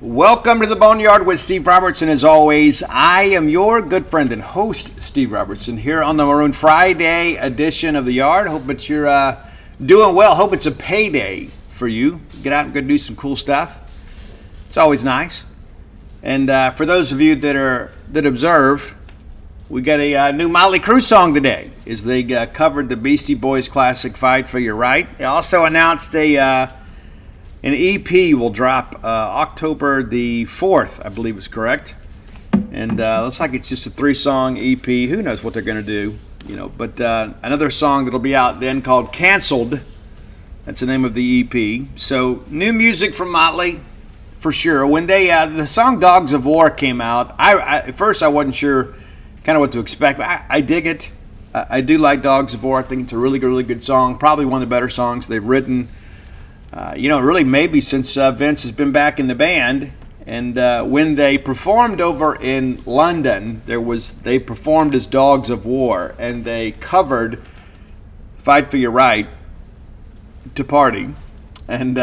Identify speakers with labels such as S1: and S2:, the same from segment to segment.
S1: Welcome to the Boneyard with Steve Robertson. As always, I am your good friend and host, Steve Robertson, here on the Maroon Friday edition of the Yard. Hope that you're doing well. Hope it's a payday for you. Get out and go do some cool stuff. It's always nice. And for those of you that observe, we got a new Motley Crue song today, as they covered the Beastie Boys classic "Fight for Your Right." They also announced an EP will drop October the 4th, I believe is correct. And looks like it's just a 3-song EP. Who knows what they're going to do, But another song that'll be out then called "Canceled." That's the name of the EP. So new music from Motley, for sure. When the song "Dogs of War" came out, at first I wasn't sure kind of what to expect. But I dig it. I do like "Dogs of War." I think it's a really good song. Probably one of the better songs they've written. Really maybe since Vince has been back in the band. And when they performed over in London, they performed as Dogs of War, and they covered "Fight for Your Right" to Party, and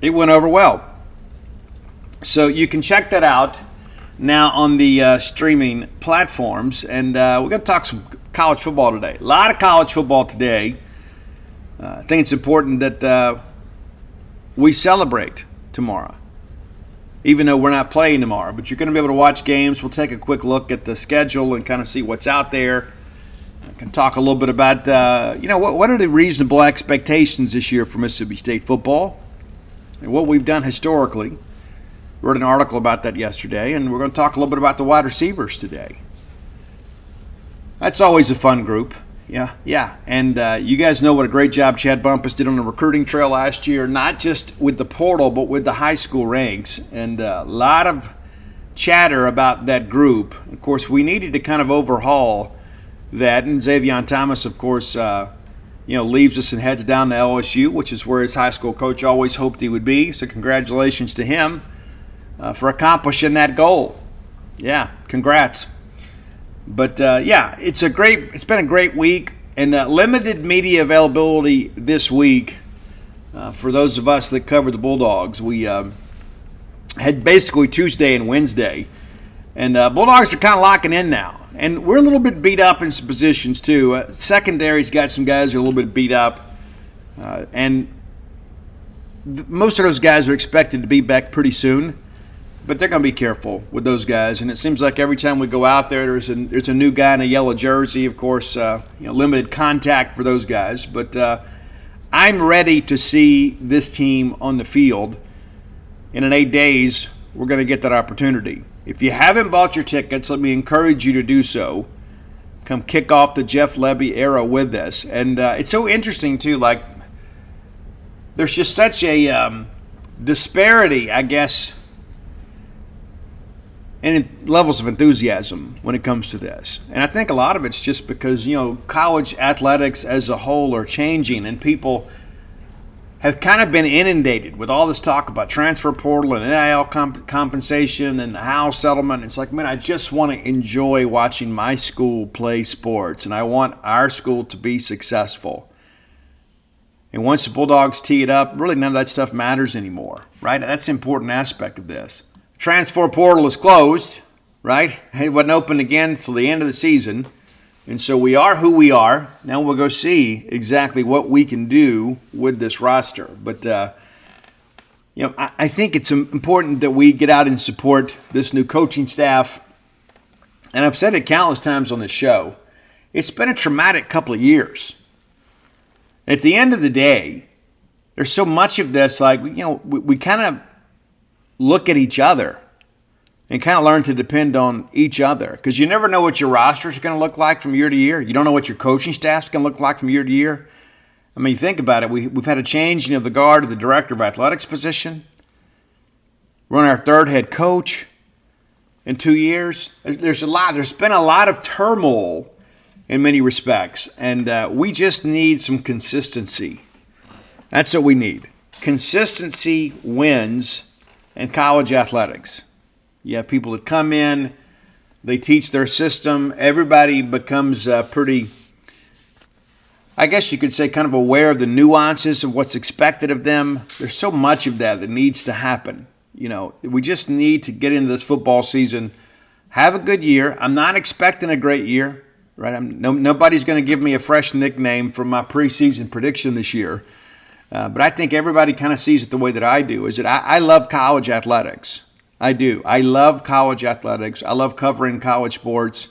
S1: it went over well. So you can check that out now on the streaming platforms. And we're going to talk some college football today. A lot of college football today. I think it's important that we celebrate tomorrow, even though we're not playing tomorrow. But you're going to be able to watch games. We'll take a quick look at the schedule and kind of see what's out there. I can talk a little bit about, what are the reasonable expectations this year for Mississippi State football and what we've done historically. Wrote an article about that yesterday, and we're going to talk a little bit about the wide receivers today. That's always a fun group. Yeah. And you guys know what a great job Chad Bumpus did on the recruiting trail last year, not just with the portal, but with the high school ranks. And a lot of chatter about that group. Of course, we needed to kind of overhaul that. And Xavier Thomas, of course, leaves us and heads down to LSU, which is where his high school coach always hoped he would be. So congratulations to him for accomplishing that goal. Yeah, congrats. But it's been a great week, and limited media availability this week for those of us that cover the Bulldogs. We had basically Tuesday and Wednesday, and Bulldogs are kind of locking in now, and we're a little bit beat up in some positions too. Secondary's got some guys who are a little bit beat up, and most of those guys are expected to be back pretty soon. But they're going to be careful with those guys, and it seems like every time we go out there, there's a new guy in a yellow jersey. Of course, limited contact for those guys. But I'm ready to see this team on the field. And in 8 days, we're going to get that opportunity. If you haven't bought your tickets, let me encourage you to do so. Come kick off the Jeff Lebby era with this. And it's so interesting, too. Like, there's just such a disparity, I guess, and levels of enthusiasm when it comes to this. And I think a lot of it's just because, college athletics as a whole are changing, and people have kind of been inundated with all this talk about transfer portal and NIL compensation and the Howe settlement. It's like, man, I just want to enjoy watching my school play sports, and I want our school to be successful. And once the Bulldogs tee it up, really none of that stuff matters anymore, right? That's an important aspect of this. Transfer portal is closed, right? It wasn't open again until the end of the season. And so we are who we are. Now we'll go see exactly what we can do with this roster. But, I think it's important that we get out and support this new coaching staff. And I've said it countless times on this show. It's been a traumatic couple of years. At the end of the day, there's so much of this, we kind of look at each other and kind of learn to depend on each other, because you never know what your roster is going to look like from year to year. You don't know what your coaching staff is going to look like from year to year. I mean, think about it. We've had a change of the guard of the director of athletics position. We're on our third head coach in 2 years. There's been a lot of turmoil in many respects, and we just need some consistency. That's what we need. Consistency wins in college athletics. You have people that come in, they teach their system. Everybody becomes pretty, I guess you could say, kind of aware of the nuances of what's expected of them. There's so much of that needs to happen. We just need to get into this football season, have a good year. I'm not expecting a great year, right? Nobody's going to give me a fresh nickname from my preseason prediction this year. But I think everybody kind of sees it the way that I do, is that I love college athletics. I do. I love college athletics. I love covering college sports.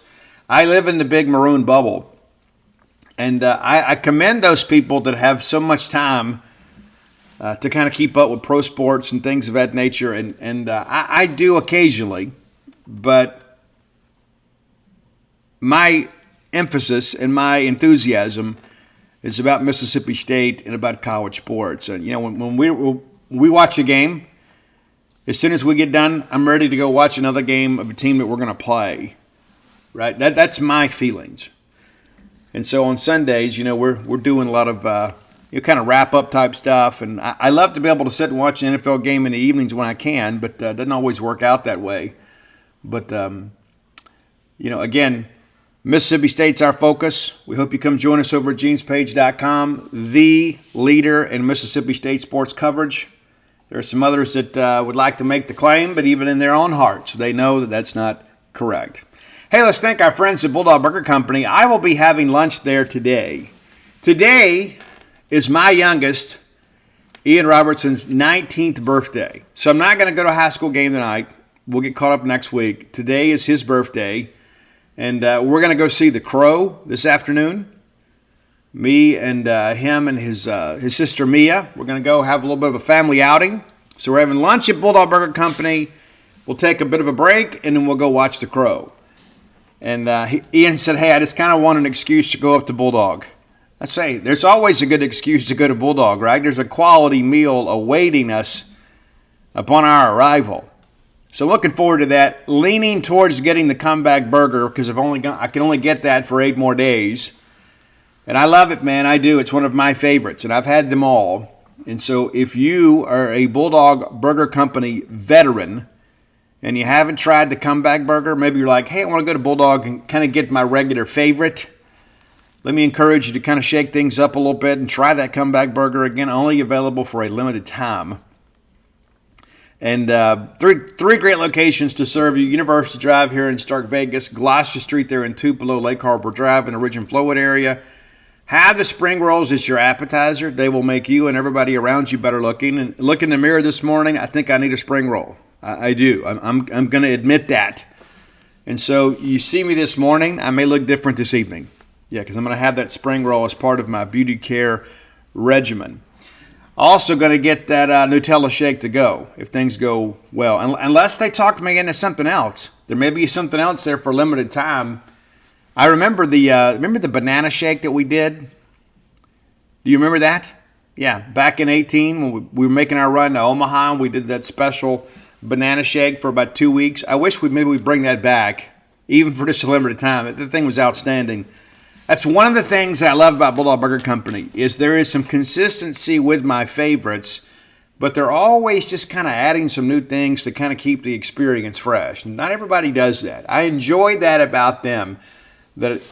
S1: I live in the big maroon bubble. And I commend those people that have so much time to kind of keep up with pro sports and things of that nature. And I do occasionally, but my emphasis and my enthusiasm is about Mississippi State and about college sports. And, when we watch a game, as soon as we get done, I'm ready to go watch another game of a team that we're going to play, right? That's my feelings. And so on Sundays, we're doing a lot of kind of wrap-up type stuff. And I love to be able to sit and watch an NFL game in the evenings when I can, but it doesn't always work out that way. But, again, Mississippi State's our focus. We hope you come join us over at genespage.com, the leader in Mississippi State sports coverage. There are some others that would like to make the claim, but even in their own hearts, they know that that's not correct. Hey, let's thank our friends at Bulldog Burger Company. I will be having lunch there today. Today is my youngest, Ian Robertson's 19th birthday. So I'm not going to go to a high school game tonight. We'll get caught up next week. Today is his birthday. And we're going to go see The Crow this afternoon. Me and him and his sister Mia. We're going to go have a little bit of a family outing. So we're having lunch at Bulldog Burger Company. We'll take a bit of a break, and then we'll go watch The Crow. And Ian said, hey, I just kind of want an excuse to go up to Bulldog. I say, there's always a good excuse to go to Bulldog, right? There's a quality meal awaiting us upon our arrival. So looking forward to that, leaning towards getting the comeback burger because I can only get that for 8 more days. And I love it, man. I do. It's one of my favorites, and I've had them all. And so if you are a Bulldog Burger Company veteran and you haven't tried the comeback burger, maybe you're like, hey, I want to go to Bulldog and kind of get my regular favorite. Let me encourage you to kind of shake things up a little bit and try that comeback burger. Again, only available for a limited time. And three great locations to serve you. University Drive here in Stark Vegas, Gloucester Street there in Tupelo, Lake Harbor Drive in the Ridge and Flowood area. Have the spring rolls as your appetizer. They will make you and everybody around you better looking. And look in the mirror this morning, I think I need a spring roll. I do. I'm going to admit that. And so you see me this morning, I may look different this evening. Yeah, because I'm going to have that spring roll as part of my beauty care regimen. Also going to get that Nutella shake to go if things go well. Unless they talk me into something else. There may be something else there for a limited time. I remember the banana shake that we did. Do you remember that? Yeah, back in 2018 when we were making our run to Omaha, we did that special banana shake for about 2 weeks. I wish we'd bring that back, even for just a limited time. The thing was outstanding. That's one of the things that I love about Bulldog Burger Company is there is some consistency with my favorites, but they're always just kind of adding some new things to kind of keep the experience fresh. Not everybody does that. I enjoy that about them, that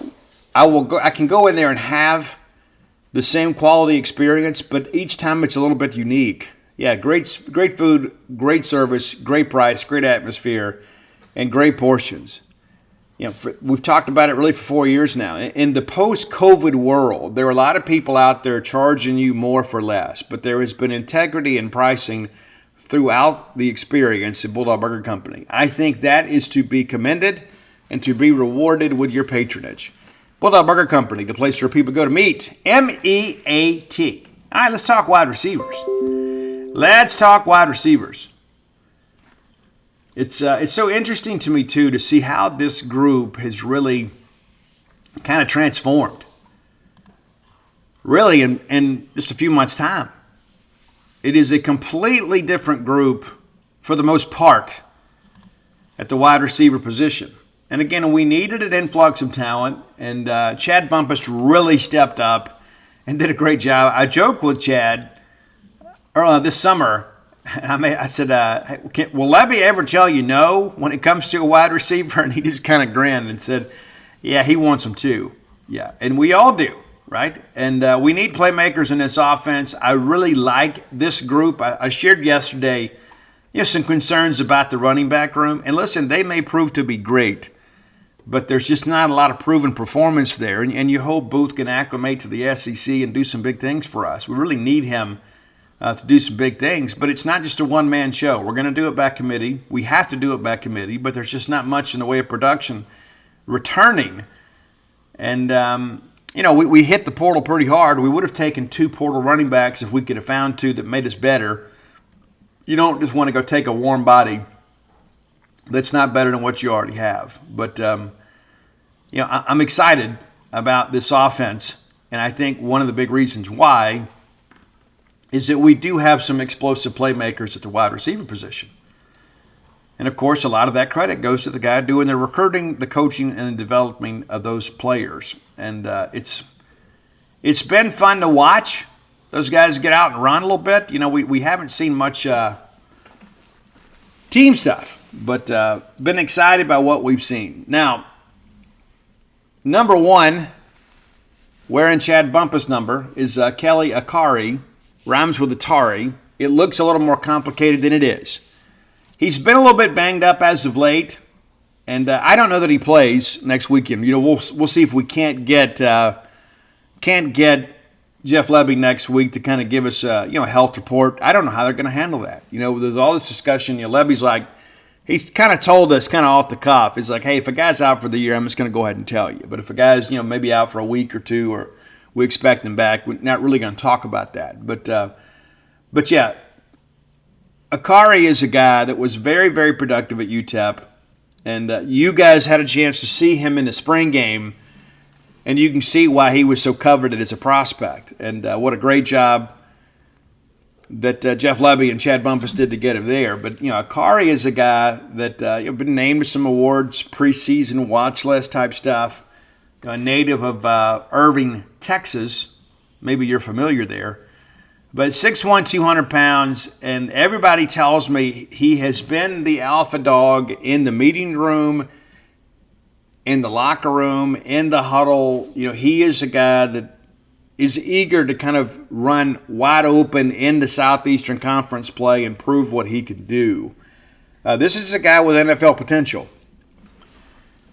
S1: I can go in there and have the same quality experience, but each time it's a little bit unique. Yeah, great food, great service, great price, great atmosphere, and great portions. We've talked about it really for 4 years now. In the post-COVID world, there are a lot of people out there charging you more for less, but there has been integrity in pricing throughout the experience at Bulldog Burger Company. I think that is to be commended and to be rewarded with your patronage. Bulldog Burger Company, the place where people go to meet. M-E-A-T. All right, let's talk wide receivers. Let's talk wide receivers. It's so interesting to me, too, to see how this group has really kind of transformed. Really, in just a few months' time. It is a completely different group, for the most part, at the wide receiver position. And again, we needed an influx of talent, and Chad Bumpus really stepped up and did a great job. I joked with Chad earlier this summer. I said, will Lebby ever tell you no when it comes to a wide receiver? And he just kind of grinned and said, yeah, he wants them too. Yeah, and we all do, right? And we need playmakers in this offense. I really like this group. I shared yesterday, some concerns about the running back room. And listen, they may prove to be great, but there's just not a lot of proven performance there. And you hope Booth can acclimate to the SEC and do some big things for us. We really need him to do some big things, but it's not just a one-man show. We're going to do it by committee. We have to do it by committee, but there's just not much in the way of production returning. And, we hit the portal pretty hard. We would have taken 2 portal running backs if we could have found 2 that made us better. You don't just want to go take a warm body that's not better than what you already have. But, I'm excited about this offense, and I think one of the big reasons why is that we do have some explosive playmakers at the wide receiver position. And, of course, a lot of that credit goes to the guy doing the recruiting, the coaching, and the developing of those players. And it's been fun to watch those guys get out and run a little bit. We haven't seen much team stuff, but been excited by what we've seen. Now, number 1, wearing Chad Bumpus' number, is Kelly Akari. Rhymes with Atari. It looks a little more complicated than it is. He's been a little bit banged up as of late, and I don't know that he plays next weekend. We'll see if we can't get Jeff Lebby next week to kind of give us a health report. I don't know how they're going to handle that. There's all this discussion. Lebby's like, he's kind of told us kind of off the cuff. He's like, hey, if a guy's out for the year, I'm just going to go ahead and tell you. But if a guy's maybe out for a week or 2, or we expect him back, we're not really going to talk about that. But yeah. Akari is a guy that was very, very productive at UTEP, and you guys had a chance to see him in the spring game, and you can see why he was so coveted as a prospect. And what a great job that Jeff Lebby and Chad Bumpus did to get him there. But, Akari is a guy that been named to some awards, preseason watch list type stuff, a native of Irving, Texas. Maybe you're familiar there. But 6'1", 200 pounds, and everybody tells me he has been the alpha dog in the meeting room, in the locker room, in the huddle. He is a guy that is eager to kind of run wide open into Southeastern Conference play and prove what he can do. This is a guy with NFL potential.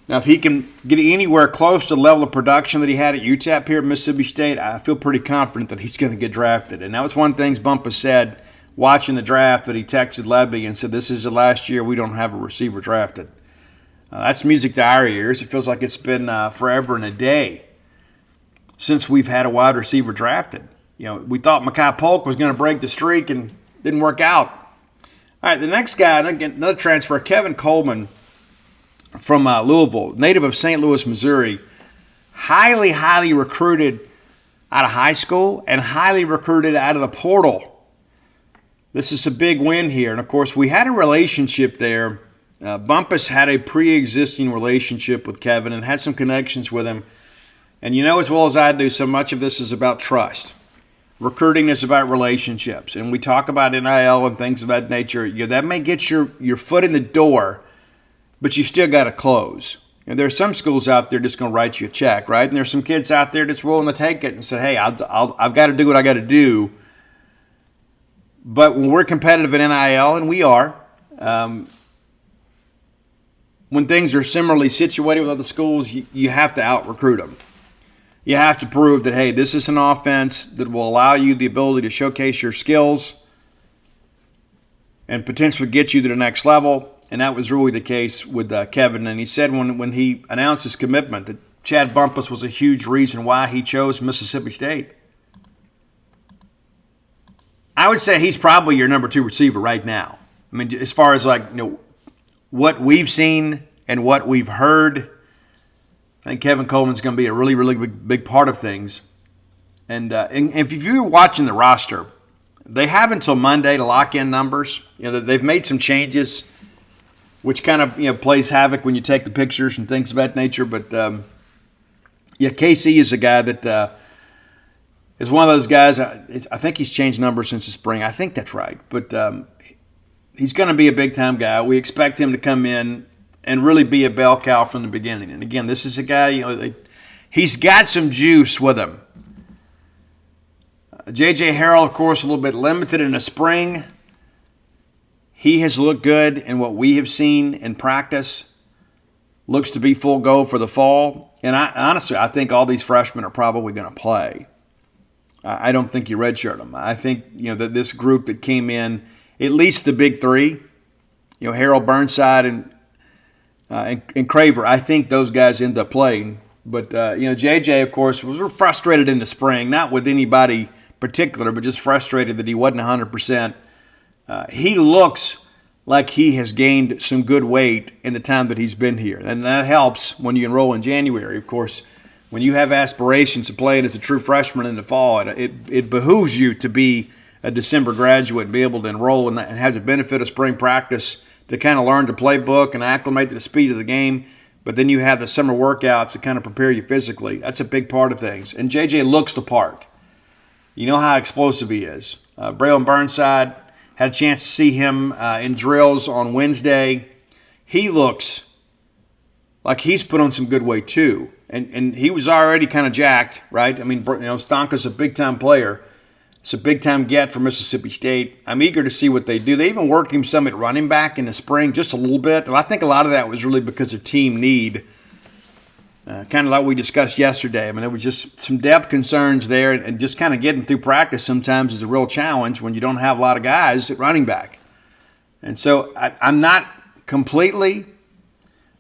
S1: Now, if he can get anywhere close to the level of production that he had at UTEP here at Mississippi State, I feel pretty confident that he's going to get drafted. And that was one of the things Bumpus said watching the draft, that he texted Lebby and said, this is the last year we don't have a receiver drafted. That's music to our ears. It feels like it's been forever and a day since we've had a wide receiver drafted. We thought Mekhi Polk was going to break the streak and didn't work out. All right, the next guy, another transfer, Kevin Coleman, from Louisville, native of St. Louis, Missouri, highly, highly recruited out of high school and highly recruited out of the portal. This is a big win here. And, of course, we had a relationship there. Bumpus had a pre-existing relationship with Kevin and had some connections with him. And as well as I do, so much of this is about trust. Recruiting is about relationships. And we talk about NIL and things of that nature. That may get your foot in the door, but you still got to close. There are some schools out there just going to write you a check, right? And there's some kids out there that's willing to take it and say, hey, I've got to do what I got to do. But when we're competitive in NIL, and we are, when things are similarly situated with other schools, you have to out-recruit them. You have to prove that, hey, this is an offense that will allow you the ability to showcase your skills and potentially get you to the next level. And that was really the case with Kevin. And he said when he announced his commitment that Chad Bumpus was a huge reason why he chose Mississippi State. I would say he's probably your number 2 receiver right now. I mean, as far as what we've seen and what we've heard, I think Kevin Coleman's going to be a really, really big part of things. And if you're watching the roster, they have until Monday to lock in numbers. They've made some changes, which kind of plays havoc when you take the pictures and things of that nature. But KC is a guy that is one of those guys. I think he's changed numbers since the spring. I think that's right. But he's going to be a big-time guy. We expect him to come in and really be a bell cow from the beginning. And again, this is a guy, he's got some juice with him. J.J. Harrell, of course, a little bit limited in the spring. He has looked good in what we have seen in practice. Looks to be full go for the fall. And honestly, I think all these freshmen are probably going to play. I don't think you redshirt them. I think that this group that came in, at least the big three, Harold, Burnside, and Craver, I think those guys end up playing. But JJ, of course, was frustrated in the spring, not with anybody particular, but just frustrated that he wasn't 100%. He looks like he has gained some good weight in the time that he's been here, and that helps when you enroll in January. Of course, when you have aspirations of playing as a true freshman in the fall, it behooves you to be a December graduate and be able to enroll in that and have the benefit of spring practice to kind of learn the playbook and acclimate to the speed of the game. But then you have the summer workouts to kind of prepare you physically. That's a big part of things. And JJ looks the part. You know how explosive he is. Braylon Burnside, had a chance to see him in drills on Wednesday. He looks like he's put on some good weight too. And he was already kind of jacked, right? I mean, Stonka's a big-time player. It's a big-time get for Mississippi State. I'm eager to see what they do. They even worked him some at running back in the spring, just a little bit. And I think a lot of that was really because of team need. Kind of like we discussed yesterday. I mean, there was just some depth concerns there, and just kind of getting through practice sometimes is a real challenge when you don't have a lot of guys at running back. And so I'm not completely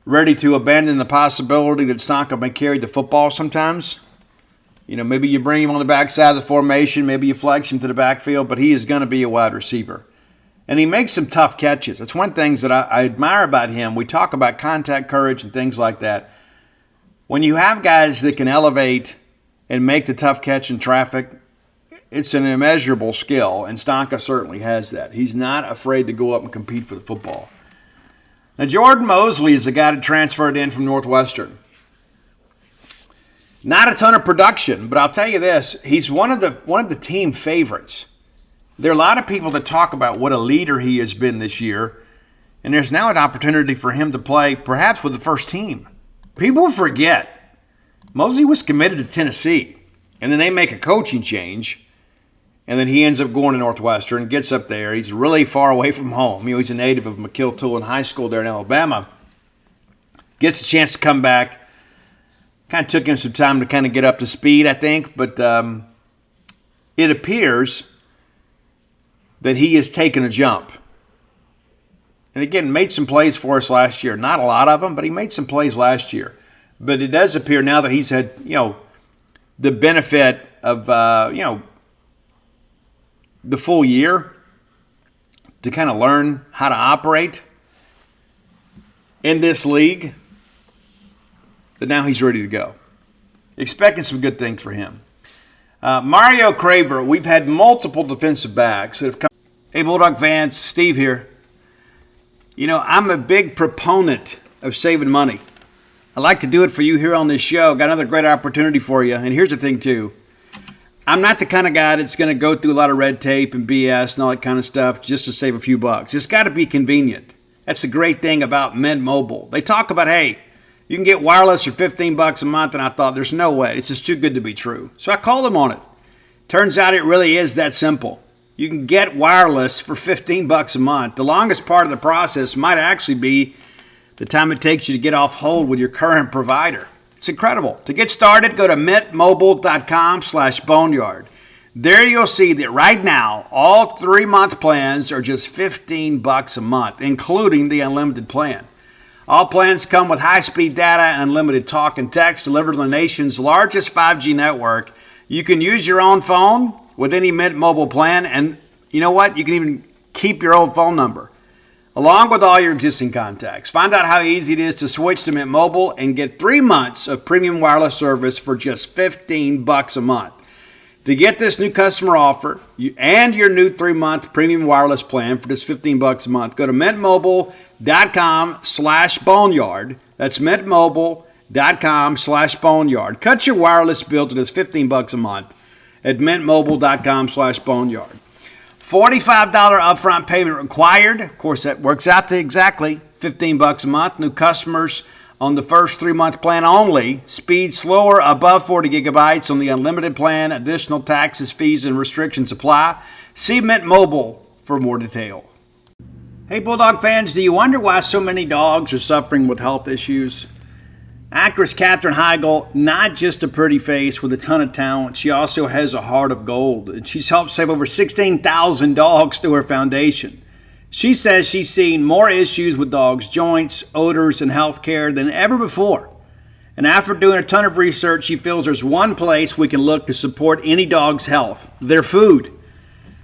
S1: ready to abandon the possibility that Stonka may carry the football sometimes. Maybe you bring him on the backside of the formation, maybe you flex him to the backfield, but he is going to be a wide receiver. And he makes some tough catches. That's one of the things that I admire about him. We talk about contact courage and things like that. When you have guys that can elevate and make the tough catch in traffic, it's an immeasurable skill, and Stonka certainly has that. He's not afraid to go up and compete for the football. Now, Jordan Mosley is the guy that transferred in from Northwestern. Not a ton of production, but I'll tell you this, he's one of the team favorites. There are a lot of people that talk about what a leader he has been this year, and there's now an opportunity for him to play perhaps with the first team. People forget Mosley was committed to Tennessee, and then they make a coaching change, and then he ends up going to Northwestern, gets up there. He's really far away from home. He's a native of McKill-Tulane High School there in Alabama. Gets a chance to come back. Kind of took him some time to kind of get up to speed, I think, but it appears that he has taken a jump. And again, made some plays for us last year. Not a lot of them, but he made some plays last year. But it does appear now that he's had, the benefit of, the full year to kind of learn how to operate in this league, that now he's ready to go. Expecting some good things for him. Mario Craver, we've had multiple defensive backs that have come. Hey, Bulldog fans, Steve here. I'm a big proponent of saving money. I like to do it for you here on this show. Got another great opportunity for you. And here's the thing, too. I'm not the kind of guy that's going to go through a lot of red tape and BS and all that kind of stuff just to save a few bucks. It's got to be convenient. That's the great thing about Mint Mobile. They talk about, hey, you can get wireless for $15 a month, and I thought, there's no way. It's just too good to be true. So I called them on it. Turns out it really is that simple. You can get wireless for $15 a month. The longest part of the process might actually be the time it takes you to get off hold with your current provider. It's incredible. To get started, go to mintmobile.com/boneyard. There you'll see that right now, all 3-month plans are just $15 a month, including the unlimited plan. All plans come with high-speed data and unlimited talk and text delivered to the nation's largest 5G network. You can use your own phone with any Mint Mobile plan, and you know what? You can even keep your old phone number, along with all your existing contacts. Find out how easy it is to switch to Mint Mobile and get 3 months of premium wireless service for just $15 a month. To get this new customer offer and your new 3-month premium wireless plan for just $15 a month, go to mintmobile.com/boneyard. That's mintmobile.com/boneyard. Cut your wireless bill to just $15 a month at mintmobile.com/boneyard. $45 upfront payment required. Of course, that works out to exactly $15 a month. New customers on the first 3-month plan only. Speed slower above 40 gigabytes on the unlimited plan. Additional taxes, fees, and restrictions apply. See Mint Mobile for more detail. Hey, Bulldog fans, do you wonder why so many dogs are suffering with health issues? Actress Katherine Heigl, not just a pretty face with a ton of talent, she also has a heart of gold, and she's helped save over 16,000 dogs through her foundation. She says she's seen more issues with dogs' joints, odors, and health care than ever before. And after doing a ton of research, she feels there's one place we can look to support any dog's health: their food.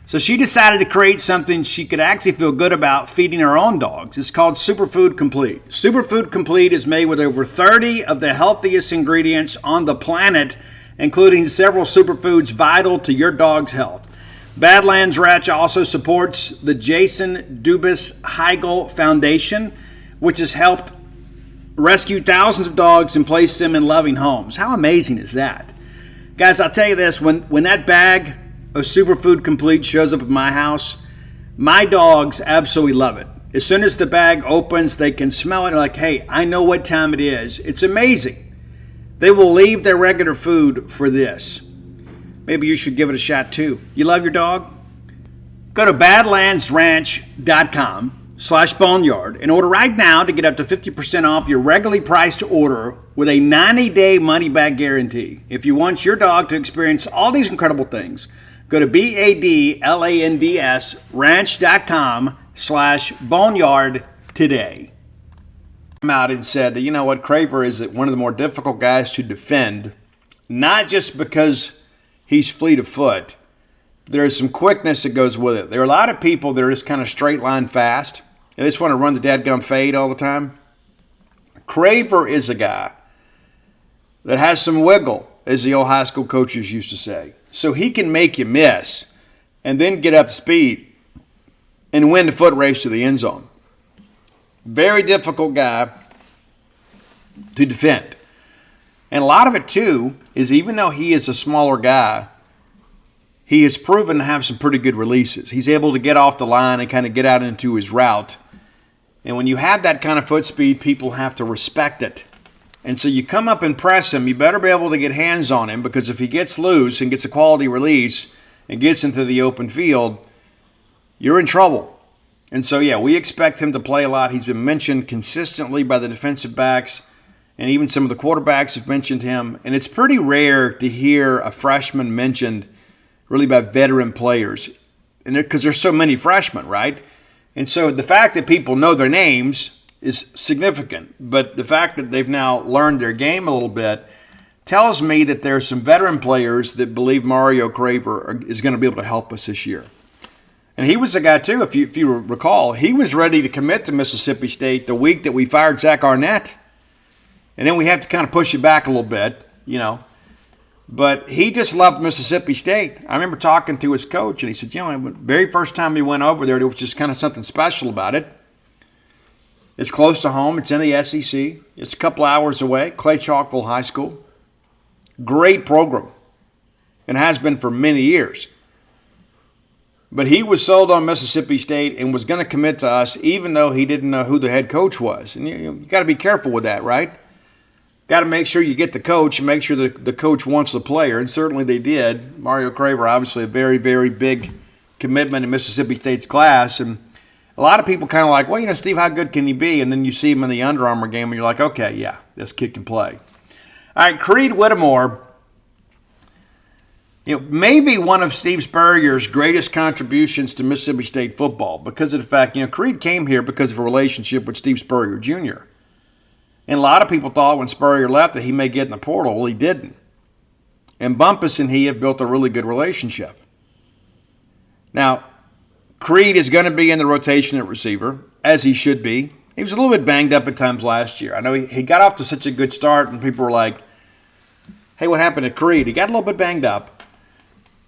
S1: So she decided to create something she could actually feel good about feeding her own dogs. It's called Superfood Complete. Superfood Complete is made with over 30 of the healthiest ingredients on the planet, including several superfoods vital to your dog's health. Badlands Ranch also supports the Jason Dubas Heigl Foundation, which has helped rescue thousands of dogs and place them in loving homes. How amazing is that? Guys, I'll tell you this, when that bag of Superfood Complete shows up at my house, my dogs absolutely love it. As soon as the bag opens, they can smell it. They're like, hey, I know what time it is. It's amazing. They will leave their regular food for this. Maybe you should give it a shot too. You love your dog? Go to badlandsranch.com/boneyard and order right now to get up to 50% off your regularly priced order with a 90-day money-back guarantee. If you want your dog to experience all these incredible things, go to BADLANDS ranch.com/boneyard today. I'm out and said, you know what, Craver is one of the more difficult guys to defend, not just because he's fleet of foot. There's some quickness that goes with it. There are a lot of people that are just kind of straight line fast. They just want to run the dadgum fade all the time. Craver is a guy that has some wiggle, as the old high school coaches used to say. So he can make you miss and then get up to speed and win the foot race to the end zone. Very difficult guy to defend. And a lot of it, too, is even though he is a smaller guy, he has proven to have some pretty good releases. He's able to get off the line and kind of get out into his route. And when you have that kind of foot speed, people have to respect it. And so you come up and press him, you better be able to get hands on him, because if he gets loose and gets a quality release and gets into the open field, you're in trouble. And so, yeah, we expect him to play a lot. He's been mentioned consistently by the defensive backs, and even some of the quarterbacks have mentioned him. And it's pretty rare to hear a freshman mentioned really by veteran players, and because there's so many freshmen, right? And so the fact that people know their names is significant, but the fact that they've now learned their game a little bit tells me that there's some veteran players that believe Mario Craver is going to be able to help us this year. And he was a guy, too, if you recall, he was ready to commit to Mississippi State the week that we fired Zach Arnett. And then we had to kind of push it back a little bit, you know. But he just loved Mississippi State. I remember talking to his coach, and he said, you know, the very first time he went over there, there was just kind of something special about it. It's close to home. It's in the SEC. It's a couple hours away. Clay Chalkville High School. Great program. And has been for many years. But he was sold on Mississippi State and was going to commit to us even though he didn't know who the head coach was. And you got to be careful with that, right? Got to make sure you get the coach and make sure that the coach wants the player. And certainly they did. Mario Craver, obviously a very, very big commitment in Mississippi State's class. And a lot of people kind of like, well, you know, Steve, how good can he be? And then you see him in the Under Armour game and you're like, okay, yeah, this kid can play. All right, Creed Whittemore, you know, maybe one of Steve Spurrier's greatest contributions to Mississippi State football because of the fact, you know, Creed came here because of a relationship with Steve Spurrier Jr. And a lot of people thought when Spurrier left that he may get in the portal. Well, he didn't. And Bumpus and he have built a really good relationship. Now, Creed is going to be in the rotation at receiver, as he should be. He was a little bit banged up at times last year. I know he got off to such a good start, and people were like, hey, what happened to Creed? He got a little bit banged up.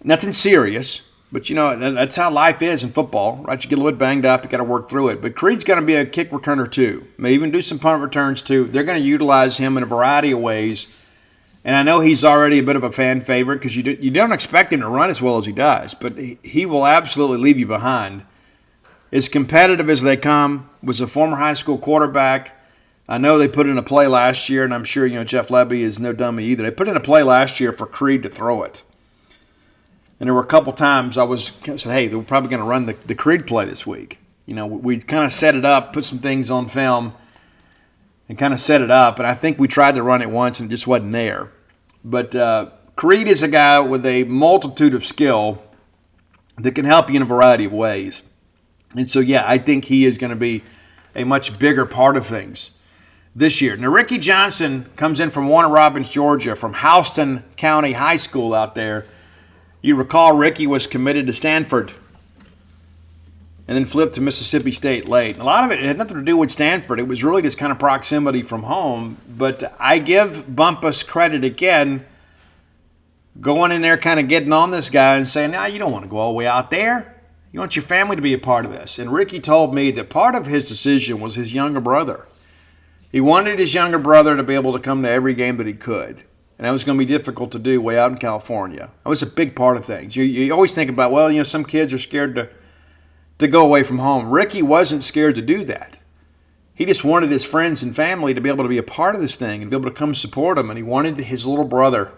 S1: Nothing serious, but, you know, that's how life is in football, right? You get a little bit banged up, you got to work through it. But Creed's going to be a kick returner, too. May even do some punt returns, too. They're going to utilize him in a variety of ways. And I know he's already a bit of a fan favorite because you don't expect him to run as well as he does, but he will absolutely leave you behind. As competitive as they come, was a former high school quarterback. I know they put in a play last year, and I'm sure, you know, Jeff Lebby is no dummy either. They put in a play last year for Creed to throw it. And there were a couple times I said, hey, they're probably going to run the Creed play this week. we kind of set it up, put some things on film, and kind of set it up. And I think we tried to run it once and it just wasn't there. But Creed is a guy with a multitude of skill that can help you in a variety of ways. And so, yeah, I think he is going to be a much bigger part of things this year. Now, Ricky Johnson comes in from Warner Robins, Georgia, from Houston County High School out there. You recall Ricky was committed to Stanford and then flipped to Mississippi State late. A lot of it had nothing to do with Stanford. It was really just kind of proximity from home. But I give Bumpus credit again, going in there kind of getting on this guy and saying, no, you don't want to go all the way out there. You want your family to be a part of this. And Ricky told me that part of his decision was his younger brother. He wanted his younger brother to be able to come to every game that he could. And that was going to be difficult to do way out in California. That was a big part of things. You always think about, well, some kids are scared to go away from home. Ricky wasn't scared to do that. He just wanted his friends and family to be able to be a part of this thing and be able to come support him. And he wanted his little brother,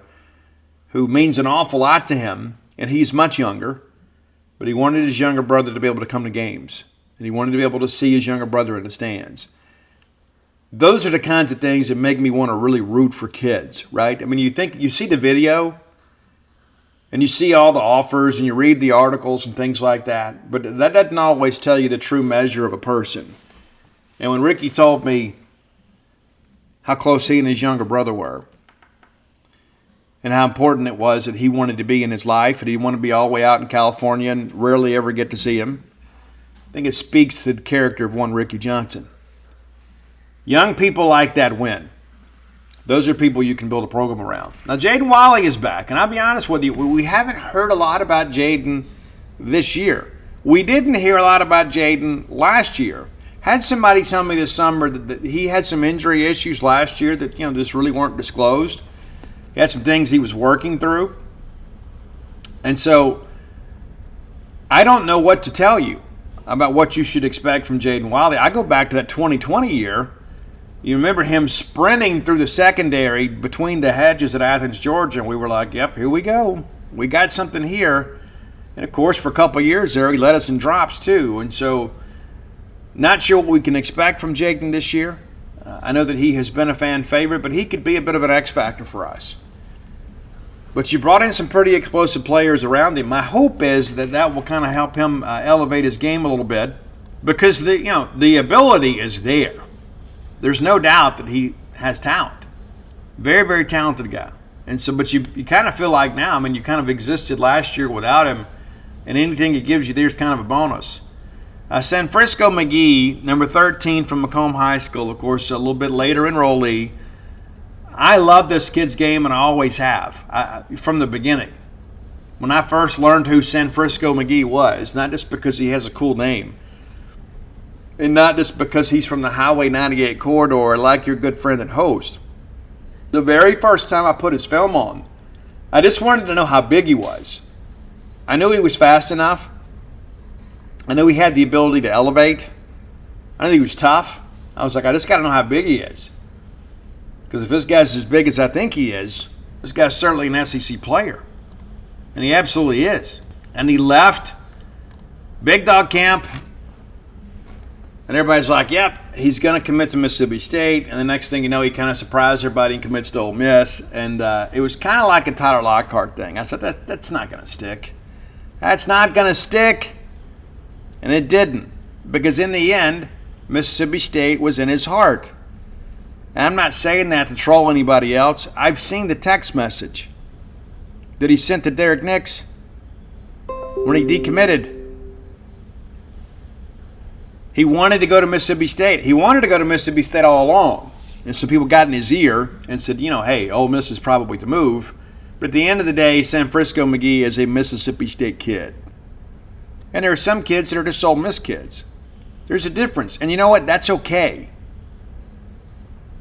S1: who means an awful lot to him, and he's much younger, but he wanted his younger brother to be able to come to games. And he wanted to be able to see his younger brother in the stands. Those are the kinds of things that make me want to really root for kids, right? I mean, you see the video and you see all the offers and you read the articles and things like that, but that doesn't always tell you the true measure of a person. And when Ricky told me how close he and his younger brother were and how important it was that he wanted to be in his life and he wanted to be all the way out in California and rarely ever get to see him, I think it speaks to the character of one Ricky Johnson. Young people like that win. Those are people you can build a program around. Now, Jaden Walley is back, and I'll be honest with you, we haven't heard a lot about Jaden this year. We didn't hear a lot about Jaden last year. Had somebody tell me this summer that he had some injury issues last year that just really weren't disclosed. He had some things he was working through. And so I don't know what to tell you about what you should expect from Jaden Walley. I go back to that 2020 year. You remember him sprinting through the secondary between the hedges at Athens, Georgia, and we were like, yep, here we go. We got something here. And, of course, for a couple of years there, he led us in drops too. And so not sure what we can expect from Jaden this year. I know that he has been a fan favorite, but he could be a bit of an X factor for us. But you brought in some pretty explosive players around him. My hope is that will kind of help him elevate his game a little bit because the ability is there. There's no doubt that he has talent. Very, very talented guy. And so, but you kind of feel like now, you kind of existed last year without him, and anything he gives you there's kind of a bonus. San Francisco McGee, number 13 from Macomb High School, of course, a little bit later enrollee. I love this kid's game, and I always have, from the beginning. When I first learned who San Francisco McGee was, not just because he has a cool name, and not just because he's from the Highway 98 corridor like your good friend and host. The very first time I put his film on, I just wanted to know how big he was. I knew he was fast enough. I knew he had the ability to elevate. I knew he was tough. I was like, I just got to know how big he is. Because if this guy's as big as I think he is, this guy's certainly an SEC player. And he absolutely is. And he left Big Dog Camp. And everybody's like, yep, he's going to commit to Mississippi State. And the next thing you know, he kind of surprised everybody and commits to Ole Miss. And it was kind of like a Tyler Lockhart thing. I said, that's not going to stick. That's not going to stick. And it didn't. Because in the end, Mississippi State was in his heart. And I'm not saying that to troll anybody else. I've seen the text message that he sent to Derek Nix when he decommitted. He wanted to go to Mississippi State. He wanted to go to Mississippi State all along. And so people got in his ear and said, hey, Ole Miss is probably the move. But at the end of the day, San Francisco McGee is a Mississippi State kid. And there are some kids that are just Ole Miss kids. There's a difference. And you know what? That's okay.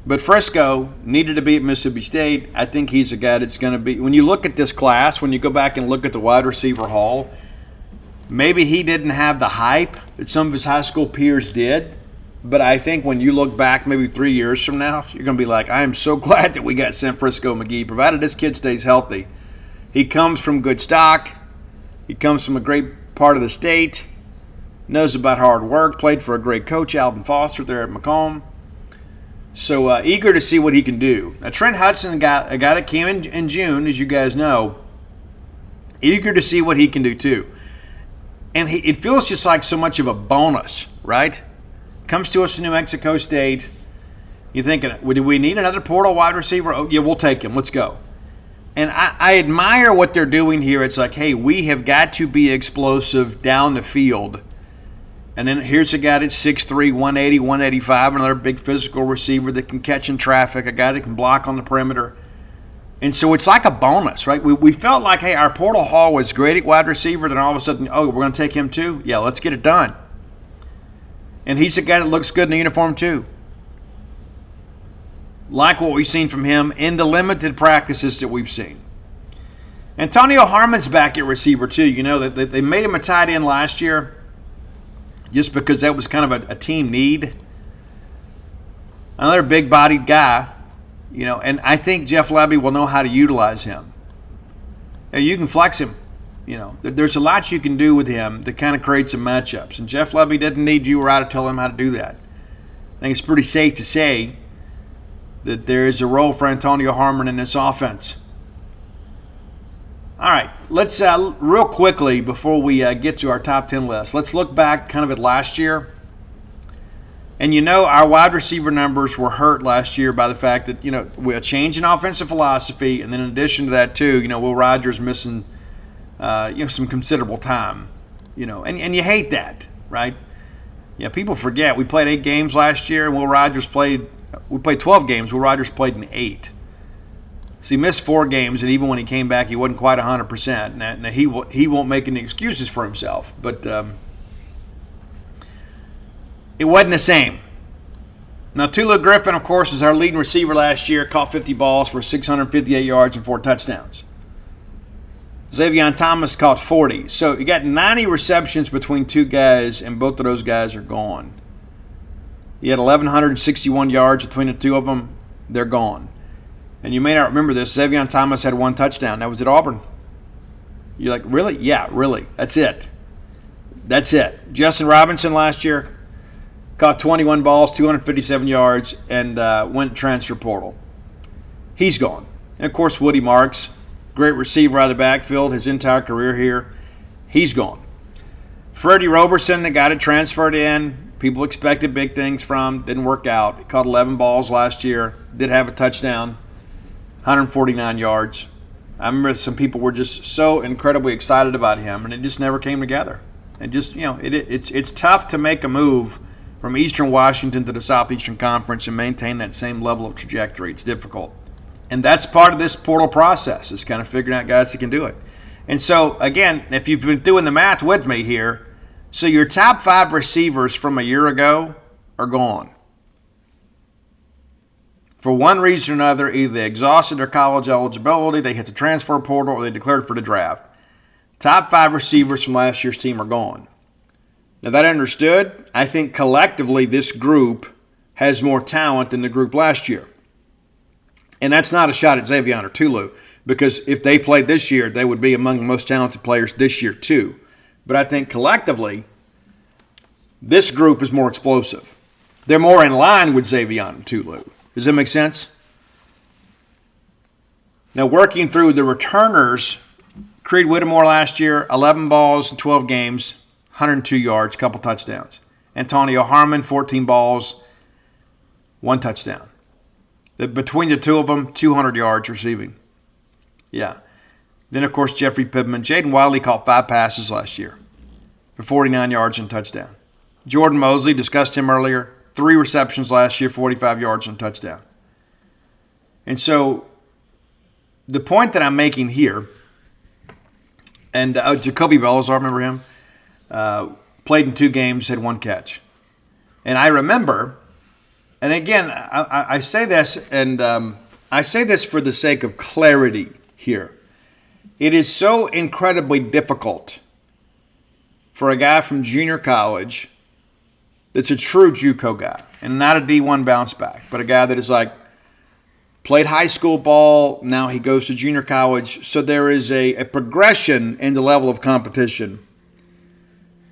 S1: But Frisco needed to be at Mississippi State. I think he's a guy that's going to be – when you look at this class, when you go back and look at the wide receiver haul, maybe he didn't have the hype that some of his high school peers did. But I think when you look back maybe 3 years from now, you're going to be like, I am so glad that we got San Francisco McGee, provided this kid stays healthy. He comes from good stock. He comes from a great part of the state. knows about hard work, played for a great coach, Alvin Foster, there at Macomb. So eager to see what he can do. Now, Trent Hudson, a guy that came in June, as you guys know, eager to see what he can do too. And it feels just like so much of a bonus, right? Comes to us in New Mexico State. You're thinking, do we need another portal wide receiver? Oh, yeah, we'll take him. Let's go. And I admire what they're doing here. It's like, hey, we have got to be explosive down the field. And then here's a guy that's 6'3", 180, 185, another big physical receiver that can catch in traffic, a guy that can block on the perimeter. And so it's like a bonus, right? We felt like, hey, our portal haul was great at wide receiver, then all of a sudden, oh, we're going to take him too? Yeah, let's get it done. And he's a guy that looks good in the uniform too. Like what we've seen from him in the limited practices that we've seen. Antonio Harmon's back at receiver too. You know, that they made him a tight end last year just because that was kind of a team need. Another big-bodied guy, you know, and I think Jeff Lebby will know how to utilize him. You can flex him. You know, there's a lot you can do with him that kind of create some matchups. And Jeff Lebby doesn't need you or I to tell him how to do that. I think it's pretty safe to say that there is a role for Antonio Harmon in this offense. All right, let's real quickly before we get to our top 10 list, let's look back kind of at last year. And you know, our wide receiver numbers were hurt last year by the fact that, you know, we a change in offensive philosophy, and then in addition to that too, you know, Will Rogers missing some considerable time, you know, and you hate that, right? Yeah, people forget we played 8 games last year, and we played 12 games. Will Rogers played in 8. So he missed 4 games, and even when he came back, he wasn't quite 100%. Now he won't make any excuses for himself, but it wasn't the same. Now, Tulu Griffin, of course, is our leading receiver last year, caught 50 balls for 658 yards and 4 touchdowns. Xavier Thomas caught 40. So you got 90 receptions between 2 guys, and both of those guys are gone. You had 1,161 yards between the 2 of them. They're gone. And you may not remember this, Xavier Thomas had 1 touchdown. That was at Auburn. You're like, really? Yeah, really. That's it. Justin Robinson last year caught 21 balls, 257 yards, and went transfer portal. He's gone. And, of course, Woody Marks, great receiver out of the backfield his entire career here. He's gone. Freddie Roberson, the guy that transferred in, people expected big things from, didn't work out. He caught 11 balls last year, did have a touchdown. 149 yards. I remember some people were just so incredibly excited about him, and it just never came together. And just, you know, it's tough to make a move from Eastern Washington to the Southeastern Conference and maintain that same level of trajectory. It's difficult. And that's part of this portal process, is kind of figuring out guys that can do it. And so, again, if you've been doing the math with me here, so your top 5 receivers from a year ago are gone. For one reason or another, either they exhausted their college eligibility, they hit the transfer portal, or they declared for the draft. Top 5 receivers from last year's team are gone. Now, that understood, I think collectively this group has more talent than the group last year. And that's not a shot at Xavier or Tulu, because if they played this year, they would be among the most talented players this year too. But I think collectively, this group is more explosive. They're more in line with Xavier and Tulu. Does that make sense? Now, working through the returners, Creed Whittemore last year, 11 balls in 12 games, 102 yards, couple touchdowns. Antonio Harmon, 14 balls, 1 touchdown. Between the 2 of them, 200 yards receiving. Yeah. Then, of course, Jeffrey Pittman. Jaden Wiley caught 5 passes last year for 49 yards and a touchdown. Jordan Mosley, discussed him earlier, 3 receptions last year, 45 yards and a touchdown. And so the point that I'm making here, and Jacoby Bellows, I remember him, played in 2 games, had 1 catch. And I remember, and again, I say this, and I say this for the sake of clarity here. It is so incredibly difficult for a guy from junior college that's a true JUCO guy and not a D1 bounce back, but a guy that is like played high school ball, now he goes to junior college. So there is a progression in the level of competition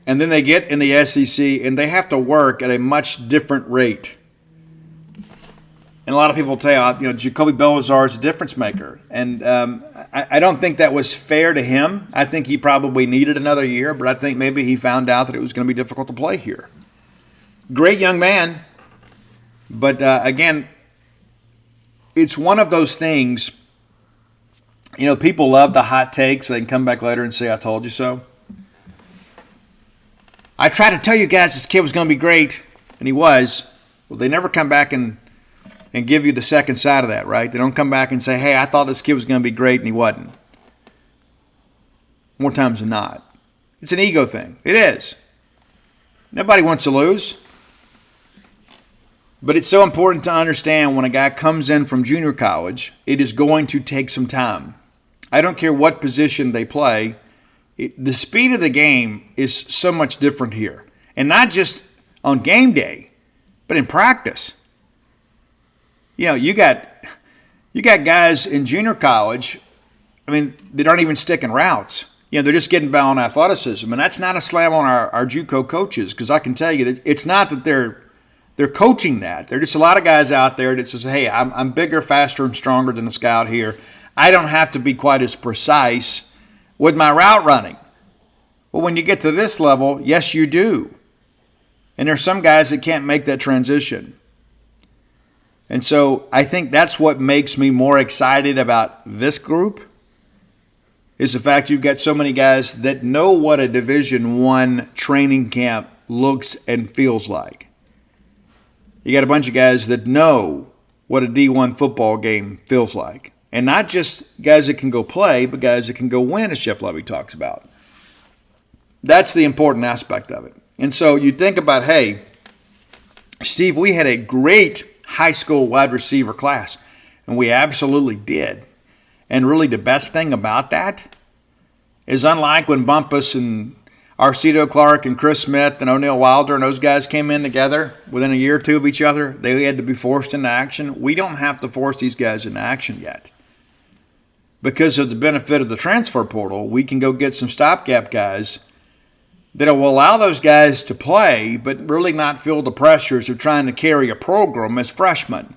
S1: And then they get in the SEC, and they have to work at a much different rate. And a lot of people tell you, Jacoby Belazar is a difference maker. And I don't think that was fair to him. I think he probably needed another year, but I think maybe he found out that it was going to be difficult to play here. Great young man. But again, it's one of those things, people love the hot take so they can come back later and say, I told you so. I tried to tell you guys this kid was going to be great, and he was. Well, they never come back and give you the second side of that, right? They don't come back and say, hey, I thought this kid was going to be great, and he wasn't. More times than not. It's an ego thing. It is. Nobody wants to lose. But it's so important to understand when a guy comes in from junior college, it is going to take some time. I don't care what position they play. The speed of the game is so much different here. And not just on game day, but in practice. You got guys in junior college, they aren't even sticking routes. They're just getting by on athleticism. And that's not a slam on our JUCO coaches, because I can tell you that it's not that they're coaching that. There are just a lot of guys out there that says, hey, I'm bigger, faster, and stronger than a scout here. I don't have to be quite as precise with my route running. Well, when you get to this level, yes, you do. And there's some guys that can't make that transition. And so I think that's what makes me more excited about this group is the fact you've got so many guys that know what a Division I training camp looks and feels like. You got a bunch of guys that know what a D1 football game feels like. And not just guys that can go play, but guys that can go win, as Jeff Lebby talks about. That's the important aspect of it. And so you think about, hey, Steve, we had a great high school wide receiver class, and we absolutely did. And really the best thing about that is unlike when Bumpus and Arcito Clark and Chris Smith and O'Neal Wilder and those guys came in together within a year or two of each other, they had to be forced into action. We don't have to force these guys into action yet. Because of the benefit of the transfer portal, we can go get some stopgap guys that will allow those guys to play, but really not feel the pressures of trying to carry a program as freshmen.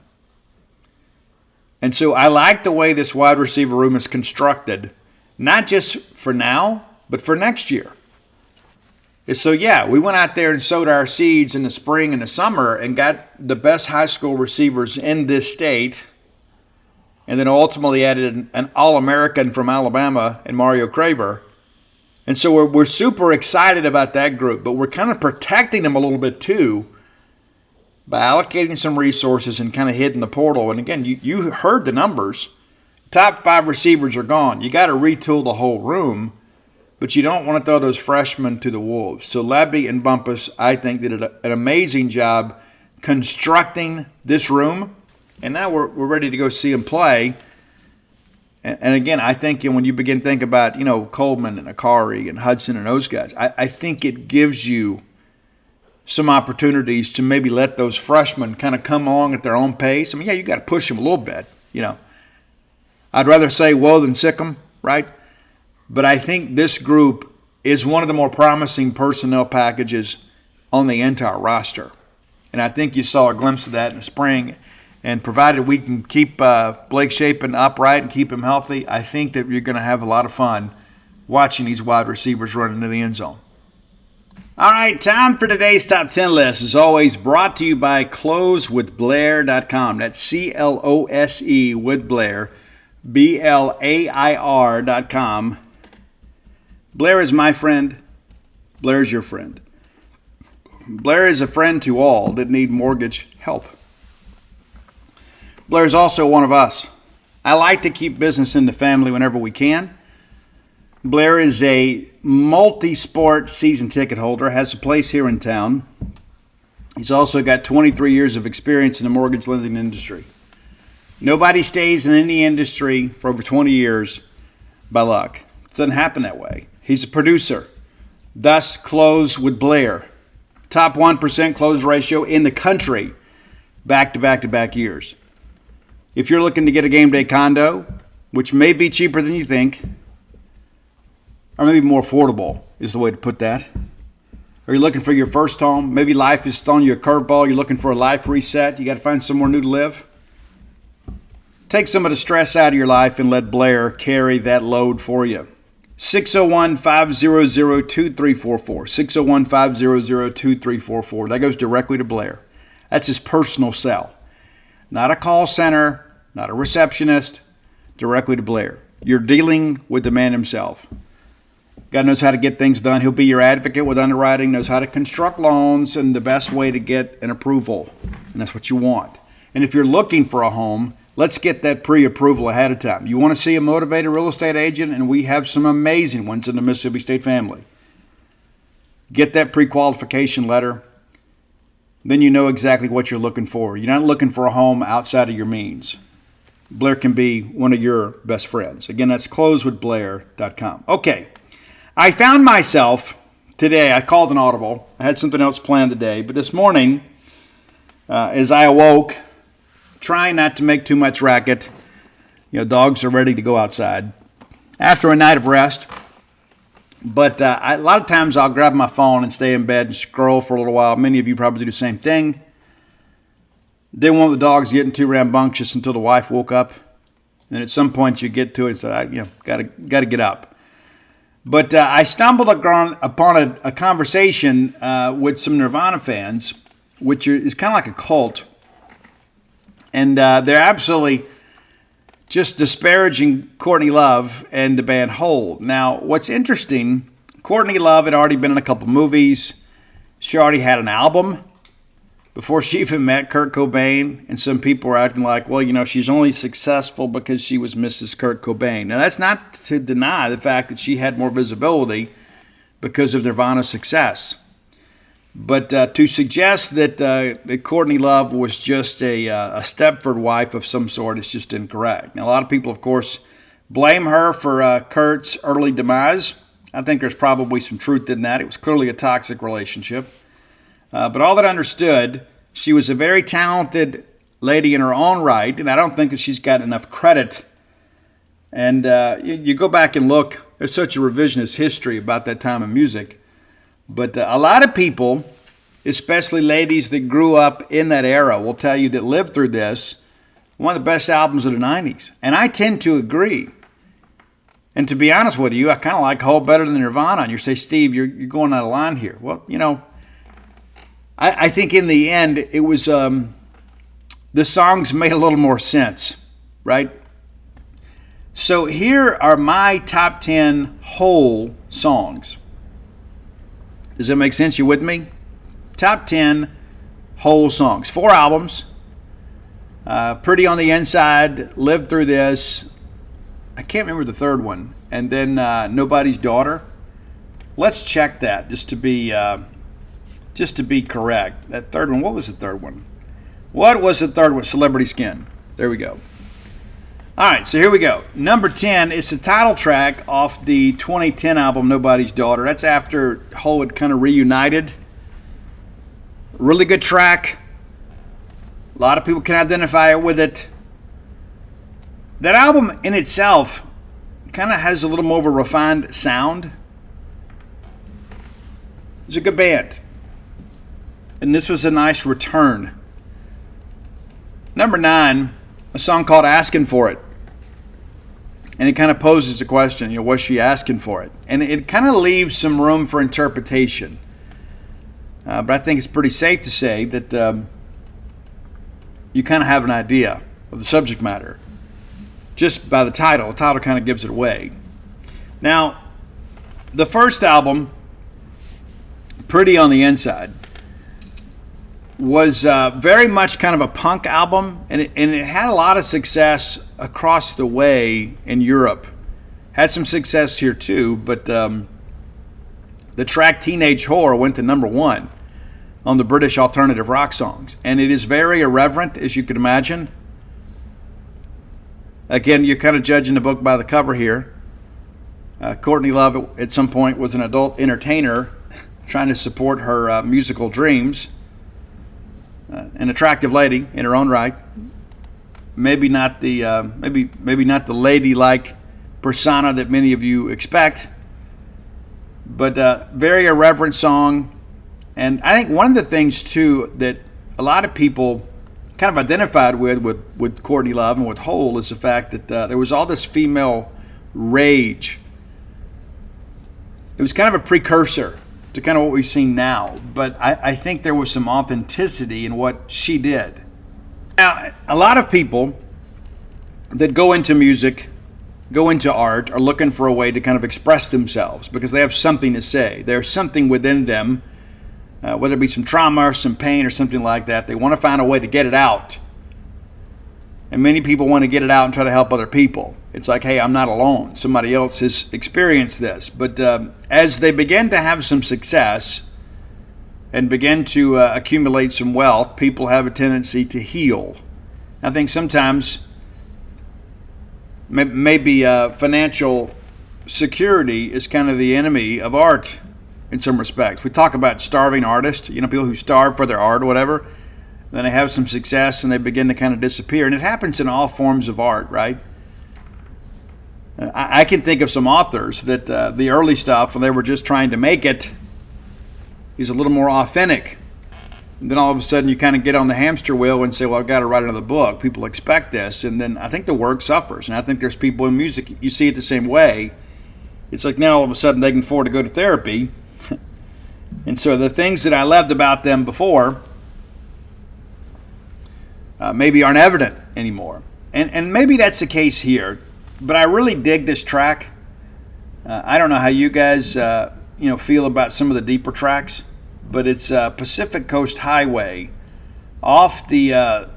S1: And so I like the way this wide receiver room is constructed, not just for now, but for next year. And so, we went out there and sowed our seeds in the spring and the summer and got the best high school receivers in this state, and then ultimately added an All-American from Alabama and Mario Craver. And so we're super excited about that group, but we're kind of protecting them a little bit too by allocating some resources and kind of hitting the portal. And again, you heard the numbers. Top 5 receivers are gone. You got to retool the whole room, but you don't want to throw those freshmen to the wolves. So Lebby and Bumpus, I think, did an amazing job constructing this room. And now we're ready to go see them play. And again, I think when you begin to think about, Coleman and Akari and Hudson and those guys, I think it gives you some opportunities to maybe let those freshmen kind of come along at their own pace. You got to push them a little bit, I'd rather say whoa than sick them, right? But I think this group is one of the more promising personnel packages on the entire roster. And I think you saw a glimpse of that in the spring. And provided we can keep Blake Shapen upright and keep him healthy, I think that you're going to have a lot of fun watching these wide receivers run into the end zone. All right, time for today's Top 10 list. As always, brought to you by closewithblair.com. That's CLOSE with Blair, BLAIR.com. Blair is my friend. Blair is your friend. Blair is a friend to all that need mortgage help. Blair is also one of us. I like to keep business in the family whenever we can. Blair is a multi-sport season ticket holder, has a place here in town. He's also got 23 years of experience in the mortgage lending industry. Nobody stays in any industry for over 20 years by luck. It doesn't happen that way. He's a producer. Thus, Close with Blair. Top 1% close ratio in the country, back-to-back-to-back years. If you're looking to get a game day condo, which may be cheaper than you think, or maybe more affordable is the way to put that, Are you looking for your first home? Maybe life is throwing you a curveball. You're looking for a life reset. You got to find somewhere new to live. Take some of the stress out of your life and let Blair carry that load for you. 601-500-2344. 601-500-2344. That goes directly to Blair. That's his personal cell. Not a call center, not a receptionist, directly to Blair. You're dealing with the man himself. God knows how to get things done. He'll be your advocate with underwriting, knows how to construct loans, and the best way to get an approval. And that's what you want. And if you're looking for a home, let's get that pre-approval ahead of time. You want to see a motivated real estate agent, and we have some amazing ones in the Mississippi State family. Get that pre-qualification letter. Then you know exactly what you're looking for. You're not looking for a home outside of your means. Blair can be one of your best friends. Again, that's closewithblair.com. Okay. I found myself today, I called an audible. I had something else planned today, but this morning, as I awoke, trying not to make too much racket, dogs are ready to go outside after a night of rest. But a lot of times I'll grab my phone and stay in bed and scroll for a little while. Many of you probably do the same thing. Didn't want the dogs getting too rambunctious until the wife woke up. And at some point you get to it and say, got to get up. But I stumbled upon a conversation with some Nirvana fans, which is kind of like a cult. And they're absolutely just disparaging Courtney Love and the band Hole. Now, what's interesting, Courtney Love had already been in a couple movies. She already had an album before she even met Kurt Cobain. And some people were acting like, well, she's only successful because she was Mrs. Kurt Cobain. Now, that's not to deny the fact that she had more visibility because of Nirvana's success. But to suggest that Courtney Love was just a Stepford wife of some sort is just incorrect. Now, a lot of people, of course, blame her for Kurt's early demise. I think there's probably some truth in that. It was clearly a toxic relationship. But all that understood, she was a very talented lady in her own right, and I don't think that she's got enough credit. And you go back and look, there's such a revisionist history about that time in music. But a lot of people, especially ladies that grew up in that era, will tell you that lived through this, one of the best albums of the 90s. And I tend to agree. And to be honest with you, I kind of like Hole better than Nirvana. And you say, Steve, you're going out of line here. Well, I think in the end, it was the songs made a little more sense, right? So here are my top 10 Hole songs. Does that make sense? You with me? Top 10 Hole songs. 4 albums. Pretty on the Inside, Lived Through This. I can't remember the third one. And then Nobody's Daughter. Let's check that just to be correct. That third one, what was the third one? What was the third one? Celebrity Skin. There we go. All right, so here we go. Number 10 is the title track off the 2010 album Nobody's Daughter. That's after Hole had kind of reunited. Really good track. A lot of people can identify with it. That album in itself kind of has a little more of a refined sound. It's a good band. And this was a nice return. Number 9, a song called Asking For It. And it kind of poses the question, was she asking for it? And it kind of leaves some room for interpretation. But I think it's pretty safe to say that you kind of have an idea of the subject matter just by the title. The title kind of gives it away. Now, the first album, Pretty on the Inside, was very much kind of a punk album, and it had a lot of success across the way in Europe. Had some success here too, but the track Teenage Whore went to number 1 on the British alternative rock songs. And it is very irreverent, as you can imagine. Again, you're kind of judging the book by the cover here. Courtney Love at some point was an adult entertainer trying to support her musical dreams. An attractive lady in her own right. Maybe not the maybe not the ladylike persona that many of you expect, but very irreverent song. And I think one of the things, too, that a lot of people kind of identified with Courtney Love and with Hole is the fact that there was all this female rage. It was kind of a precursor to kind of what we've seen now. But I think there was some authenticity in what she did. Now, a lot of people that go into music, go into art, are looking for a way to kind of express themselves because they have something to say. There's something within them, whether it be some trauma or some pain or something like that. They want to find a way to get it out. And many people want to get it out and try to help other people. It's like, hey, I'm not alone. Somebody else has experienced this. But as they begin to have some success and begin to accumulate some wealth, people have a tendency to heal. I think sometimes maybe financial security is kind of the enemy of art in some respects. We talk about starving artists, people who starve for their art or whatever. Then they have some success and they begin to kind of disappear. And it happens in all forms of art, right? I can think of some authors that the early stuff, when they were just trying to make it, is a little more authentic. And then all of a sudden you kind of get on the hamster wheel and say, well, I've got to write another book. People expect this. And then I think the work suffers. And I think there's people in music, you see it the same way. It's like now all of a sudden they can afford to go to therapy. And so the things that I loved about them before maybe aren't evident anymore. And maybe that's the case here. But I really dig this track. I don't know how you guys feel about some of the deeper tracks, but it's Pacific Coast Highway off the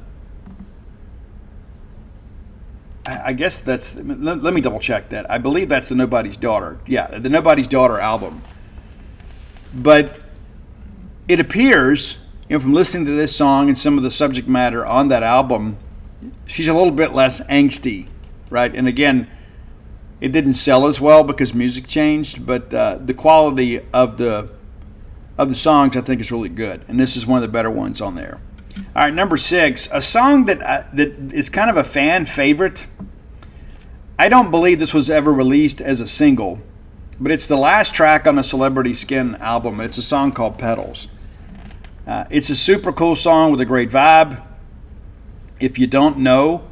S1: I guess that's, let me double check that. I believe that's the Nobody's Daughter. Yeah, the Nobody's Daughter album. But it appears, from listening to this song and some of the subject matter on that album, she's a little bit less angsty, right? And again, it didn't sell as well because music changed, but the quality of the songs I think is really good, and this is one of the better ones on there. All right, number 6, a song that is kind of a fan favorite. I don't believe this was ever released as a single, but it's the last track on the Celebrity Skin album. It's a song called Petals. It's a super cool song with a great vibe. If you don't know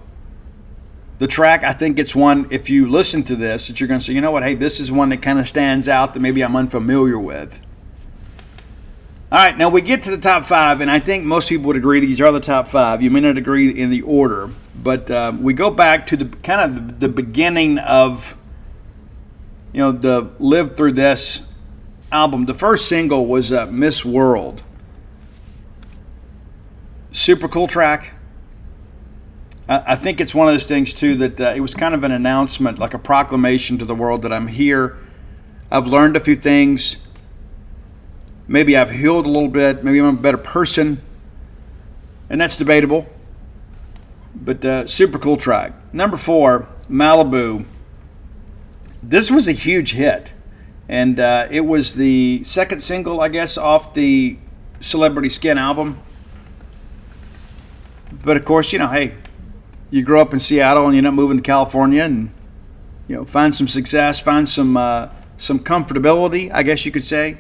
S1: the track, I think it's one, if you listen to this, that you're going to say, you know what, hey, this is one that kind of stands out that maybe I'm unfamiliar with. All right, now we get to the top 5, and I think most people would agree these are the top 5. You may not agree in the order, but we go back to the kind of the beginning of, the Live Through This album. The first single was Miss World. Super cool track. I think it's one of those things, too, that it was kind of an announcement, like a proclamation to the world that I'm here. I've learned a few things. Maybe I've healed a little bit. Maybe I'm a better person. And that's debatable. But super cool track. Number 4, Malibu. This was a huge hit. And it was the second single, I guess, off the Celebrity Skin album. But, of course, hey, you grow up in Seattle and you end up moving to California and, find some success, find some comfortability, I guess you could say.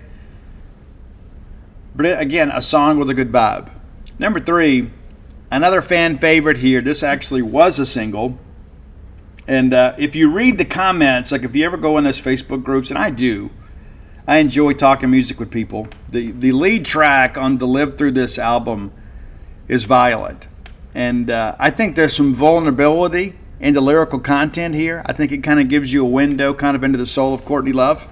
S1: But again, a song with a good vibe. Number 3, another fan favorite here. This actually was a single. And if you read the comments, like if you ever go in those Facebook groups, and I do, I enjoy talking music with people. The lead track on the Live Through This album is Violet. And I think there's some vulnerability in the lyrical content here. I think it kind of gives you a window kind of into the soul of Courtney Love.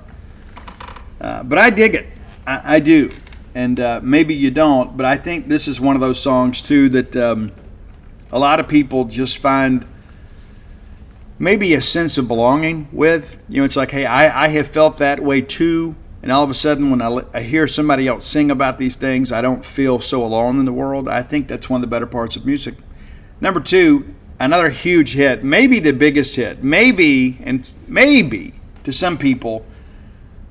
S1: But I dig it. I do. And maybe you don't, but I think this is one of those songs, too, that a lot of people just find maybe a sense of belonging with. It's like, hey, I have felt that way, too. And all of a sudden, when I hear somebody else sing about these things, I don't feel so alone in the world. I think that's one of the better parts of music. Number 2, another huge hit, maybe the biggest hit. Maybe to some people,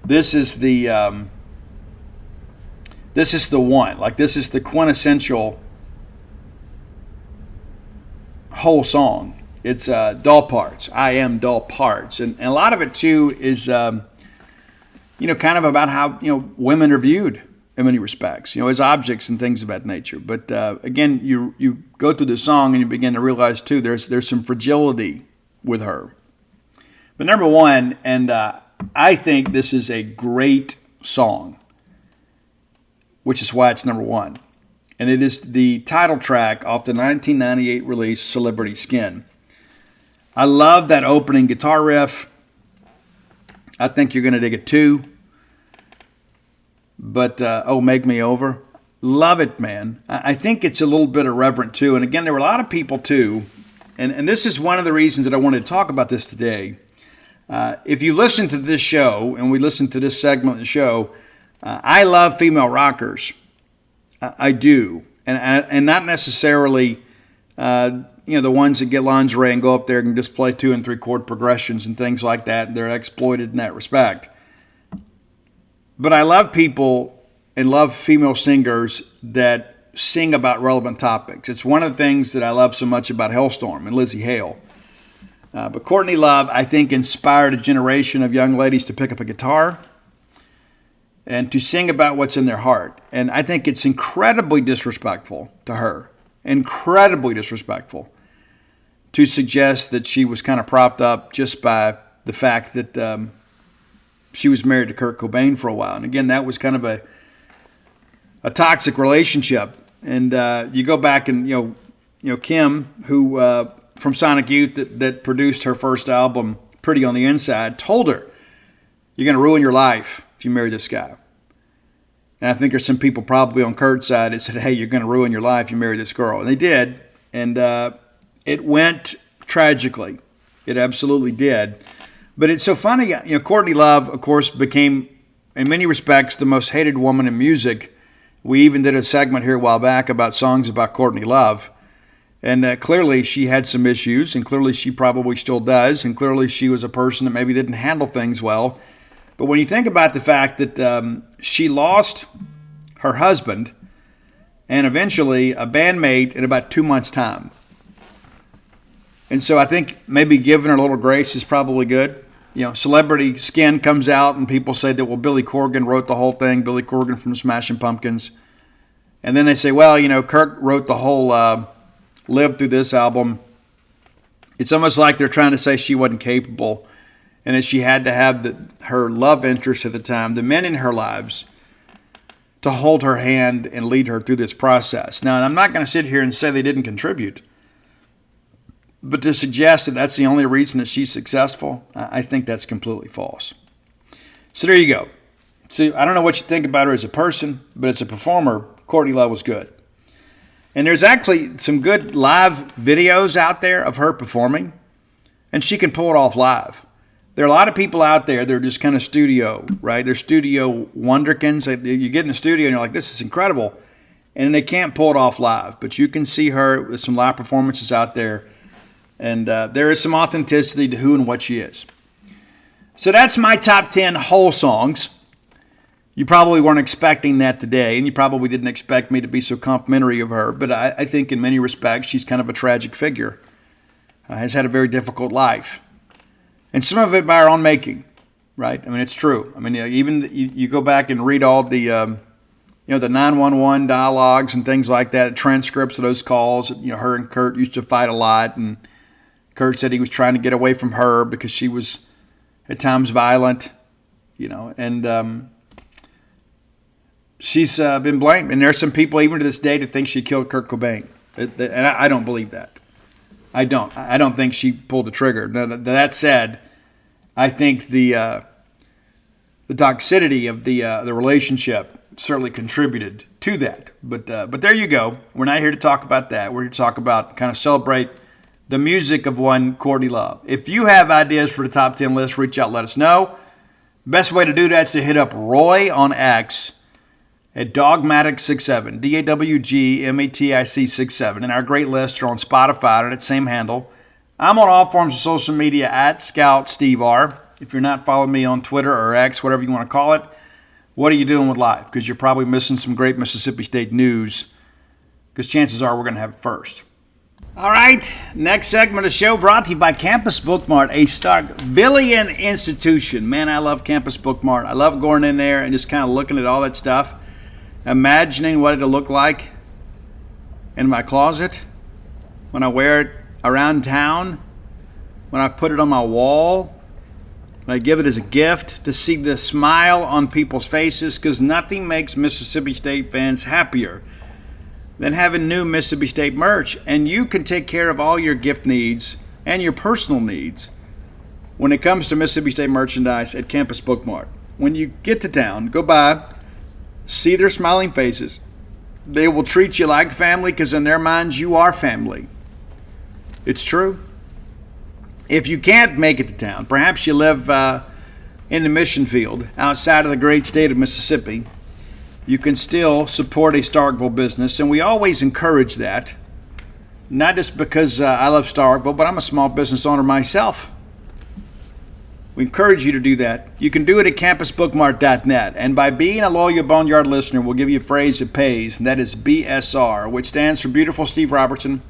S1: this is the one. Like, this is the quintessential whole song. It's Doll Parts. I Am Doll Parts. And a lot of it, too, is, kind of about how, women are viewed in many respects, as objects and things of that nature. But again, you go through the song and you begin to realize too there's some fragility with her. But number one, and I think this is a great song, which is why it's number one. And it is the title track off the 1998 release, Celebrity Skin. I love that opening guitar riff. I think you're going to dig it too. But, Oh, Make Me Over. Love it, man. I think it's a little bit irreverent too. And again, there were a lot of people too. And this is one of the reasons that I wanted to talk about this today. If you listen to this show, and we listen to this segment of the show, I love female rockers. I do. And not necessarily, the ones that get lingerie and go up there and just play 2 and 3 chord progressions and things like that. They're exploited in that respect. But I love people and love female singers that sing about relevant topics. It's one of the things that I love so much about Hellstorm and Lizzie Hale. But Courtney Love, I think, inspired a generation of young ladies to pick up a guitar and to sing about what's in their heart. And I think it's incredibly disrespectful to her, incredibly disrespectful, to suggest that she was kind of propped up just by the fact that she was married to Kurt Cobain for a while. And again, that was kind of a toxic relationship. And you go back and, Kim, who from Sonic Youth that produced her first album, Pretty on the Inside, told her, you're going to ruin your life if you marry this guy. And I think there's some people probably on Kurt's side that said, hey, you're going to ruin your life if you marry this girl. And they did. And it went tragically. It absolutely did. But it's so funny, Courtney Love, of course, became, in many respects, the most hated woman in music. We even did a segment here a while back about songs about Courtney Love. And clearly she had some issues, and clearly she probably still does, and clearly she was a person that maybe didn't handle things well. But when you think about the fact that she lost her husband and eventually a bandmate in about 2 months' time. And so I think maybe giving her a little grace is probably good. Celebrity Skin comes out and people say that, well, Billy Corgan wrote the whole thing, Billy Corgan from Smashing Pumpkins. And then they say, well, Kirk wrote the whole Live Through This album. It's almost like they're trying to say she wasn't capable and that she had to have her love interest at the time, the men in her lives, to hold her hand and lead her through this process. Now, I'm not going to sit here and say they didn't contribute. But to suggest that that's the only reason that she's successful, I think that's completely false. So there you go. See, I don't know what you think about her as a person, but as a performer, Courtney Love was good. And there's actually some good live videos out there of her performing, and she can pull it off live. There are a lot of people out there that are just kind of studio, right? They're studio wonderkins. You get in the studio and you're like, this is incredible. And they can't pull it off live. But you can see her with some live performances out there. And there is some authenticity to who and what she is. So that's my top 10 whole songs. You probably weren't expecting that today, and you probably didn't expect me to be so complimentary of her. But I think in many respects, she's kind of a tragic figure. Has had a very difficult life. And some of it by her own making, right? I mean, it's true. I mean, even you go back and read all the, the 911 dialogues and things like that, transcripts of those calls. Her and Kurt used to fight a lot, and Kurt said he was trying to get away from her because she was at times violent, and she's been blamed. And there's some people even to this day that think she killed Kurt Cobain. And I don't believe that. I don't think she pulled the trigger. Now, that said, I think the toxicity of the relationship certainly contributed to that. But there you go. We're not here to talk about that. We're here to talk about, kind of celebrate the music of one Courtney Love. If you have ideas for the top 10 list, reach out, let us know. Best way to do that is to hit up Roy on X at Dogmatic67, DAWGMATIC67. And our great lists are on Spotify on that same handle. I'm on all forms of social media at Scout Steve R. If you're not following me on Twitter or X, whatever you want to call it, what are you doing with life? Because you're probably missing some great Mississippi State news, because chances are we're going to have it first. All right, next segment of the show brought to you by Campus Bookmart, a Starkvillian institution. Man, I love Campus Bookmart. I love going in there and just kind of looking at all that stuff. imagining what it'll look like in my closet, when I wear it around town, when I put it on my wall, when I give it as a gift, to see the smile on people's faces, because nothing makes Mississippi State fans happier than having new Mississippi State merch. And you can take care of all your gift needs and your personal needs when it comes to Mississippi State merchandise at Campus Bookmart. When you get to town, go by, see their smiling faces. They will treat you like family, because in their minds you are family. It's true. If you can't make it to town, perhaps you live in the mission field outside of the great state of Mississippi, you can still support a Starkville business, and we always encourage that. Not just because I love Starkville, but I'm a small business owner myself. We encourage you to do that. You can do it at campusbookmart.net, and by being a loyal Boneyard listener, we'll give you a phrase that pays, and that is BSR, which stands for Beautiful Steve Robertson.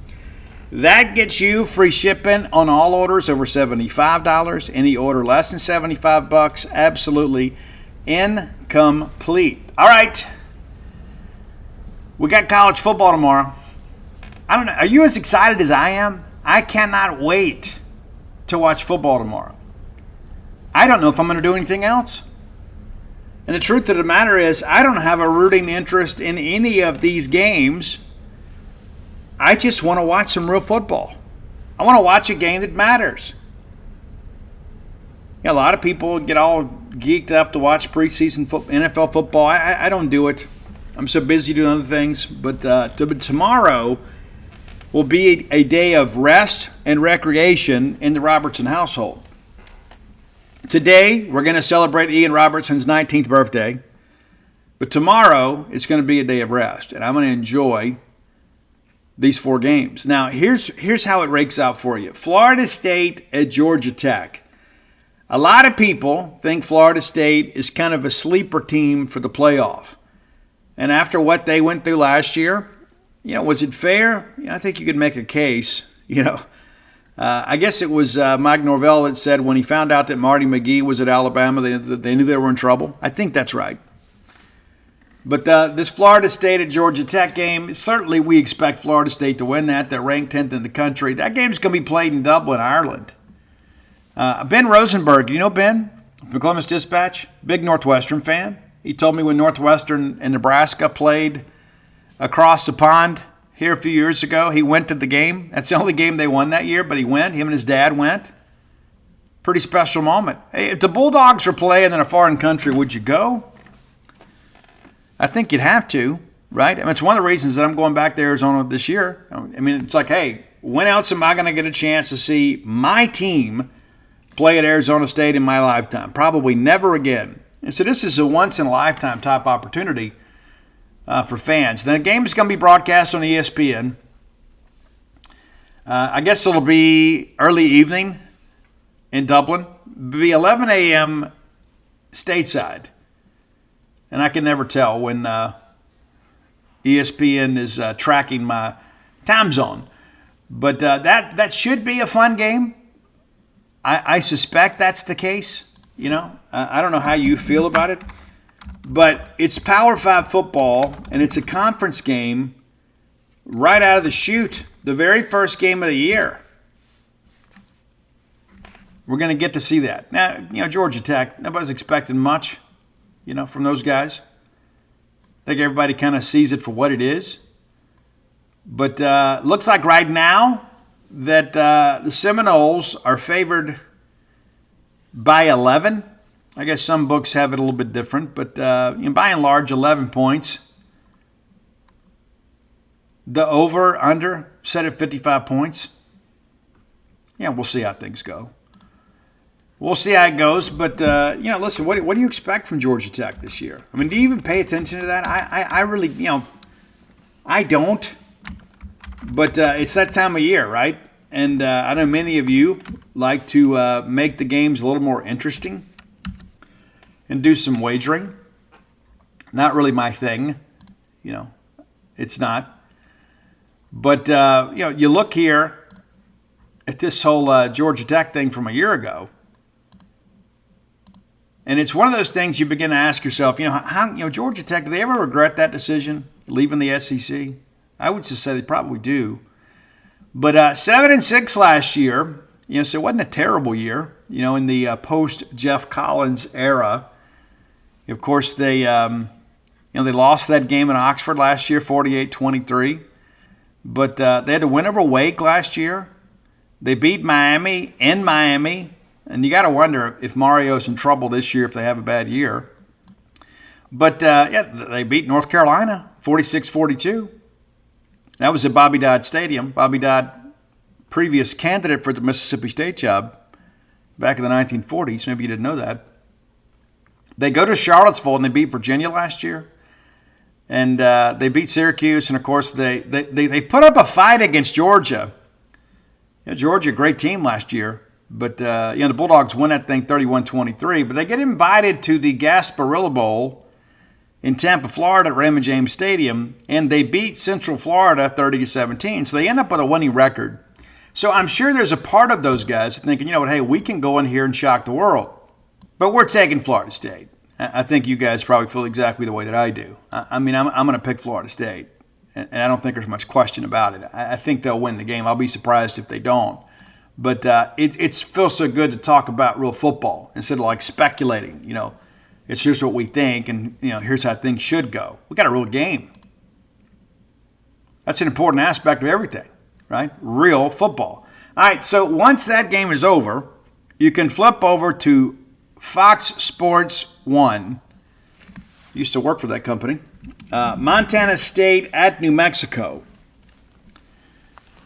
S1: That gets you free shipping on all orders over $75. Any order less than $75, absolutely incomplete. All right. We got college football tomorrow. I don't know. Are you as excited as I am? I cannot wait to watch football tomorrow. I don't know if I'm going to do anything else. And the truth of the matter is, I don't have a rooting interest in any of these games. I just want to watch some real football. I want to watch a game that matters. A lot of people get all geeked up to watch preseason NFL football. I don't do it. I'm so busy doing other things. But tomorrow will be a day of rest and recreation in the Robertson household. Today, we're going to celebrate Ian Robertson's 19th birthday. But tomorrow, it's going to be a day of rest. And I'm going to enjoy these 4 games. Now, here's how it rakes out for you. Florida State at Georgia Tech. A lot of people think Florida State is kind of a sleeper team for the playoff. And after what they went through last year, was it fair? I think you could make a case. I guess it was Mike Norvell that said when he found out that Marty McGee was at Alabama, they knew they were in trouble. I think that's right. But this Florida State at Georgia Tech game, certainly we expect Florida State to win that. They're ranked 10th in the country. That game's going to be played in Dublin, Ireland. Ben Rosenberg, you know Ben from the Columbus Dispatch? Big Northwestern fan. He told me when Northwestern and Nebraska played across the pond here a few years ago, he went to the game. That's the only game they won that year, but he went. Him and his dad went. Pretty special moment. Hey, if the Bulldogs are playing in a foreign country, would you go? I think you'd have to, right? It's one of the reasons that I'm going back to Arizona this year. It's like, hey, when else am I going to get a chance to see my team play at Arizona State in my lifetime? Probably never again. And so this is a once-in-a-lifetime type opportunity for fans. The game is going to be broadcast on ESPN. I guess it'll be early evening in Dublin. It'll be 11 a.m. stateside. And I can never tell when ESPN is tracking my time zone. But that should be a fun game. I suspect that's the case. I don't know how you feel about it. But it's Power 5 football, and it's a conference game right out of the chute, the very first game of the year. We're going to get to see that. Now, Georgia Tech, nobody's expecting much. From those guys. I think everybody kind of sees it for what it is. But looks like right now that the Seminoles are favored by 11. I guess some books have it a little bit different, but by and large, 11 points. The over-under set at 55 points. We'll see how things go. We'll see how it goes, but, listen, what do you expect from Georgia Tech this year? Do you even pay attention to that? I really, I don't, but it's that time of year, right? And I know many of you like to make the games a little more interesting and do some wagering. Not really my thing, it's not. But, you look here at this whole Georgia Tech thing from a year ago. And it's one of those things you begin to ask yourself, Georgia Tech, do they ever regret that decision, leaving the SEC? I would just say they probably do. But 7-6 last year, so it wasn't a terrible year, in the post-Jeff Collins era. Of course, they lost that game in Oxford last year, 48-23. But they had to win over Wake last year. They beat Miami in Miami. And you got to wonder if Mario's in trouble this year if they have a bad year. But, they beat North Carolina 46-42. That was at Bobby Dodd Stadium. Bobby Dodd, previous candidate for the Mississippi State job back in the 1940s. Maybe you didn't know that. They go to Charlottesville and they beat Virginia last year. And they beat Syracuse. And, of course, they put up a fight against Georgia. Georgia, great team last year. But, the Bulldogs win that thing 31-23. But they get invited to the Gasparilla Bowl in Tampa, Florida at Raymond James Stadium. And they beat Central Florida 30-17. So they end up with a winning record. So I'm sure there's a part of those guys thinking, hey, we can go in here and shock the world. But we're taking Florida State. I think you guys probably feel exactly the way that I do. I'm going to pick Florida State. And I don't think there's much question about it. I think they'll win the game. I'll be surprised if they don't. But it feels so good to talk about real football instead of like speculating. It's here's what we think and here's how things should go. We got a real game. That's an important aspect of everything, right? Real football. All right, so once that game is over, you can flip over to Fox Sports 1. Used to work for that company. Montana State at New Mexico.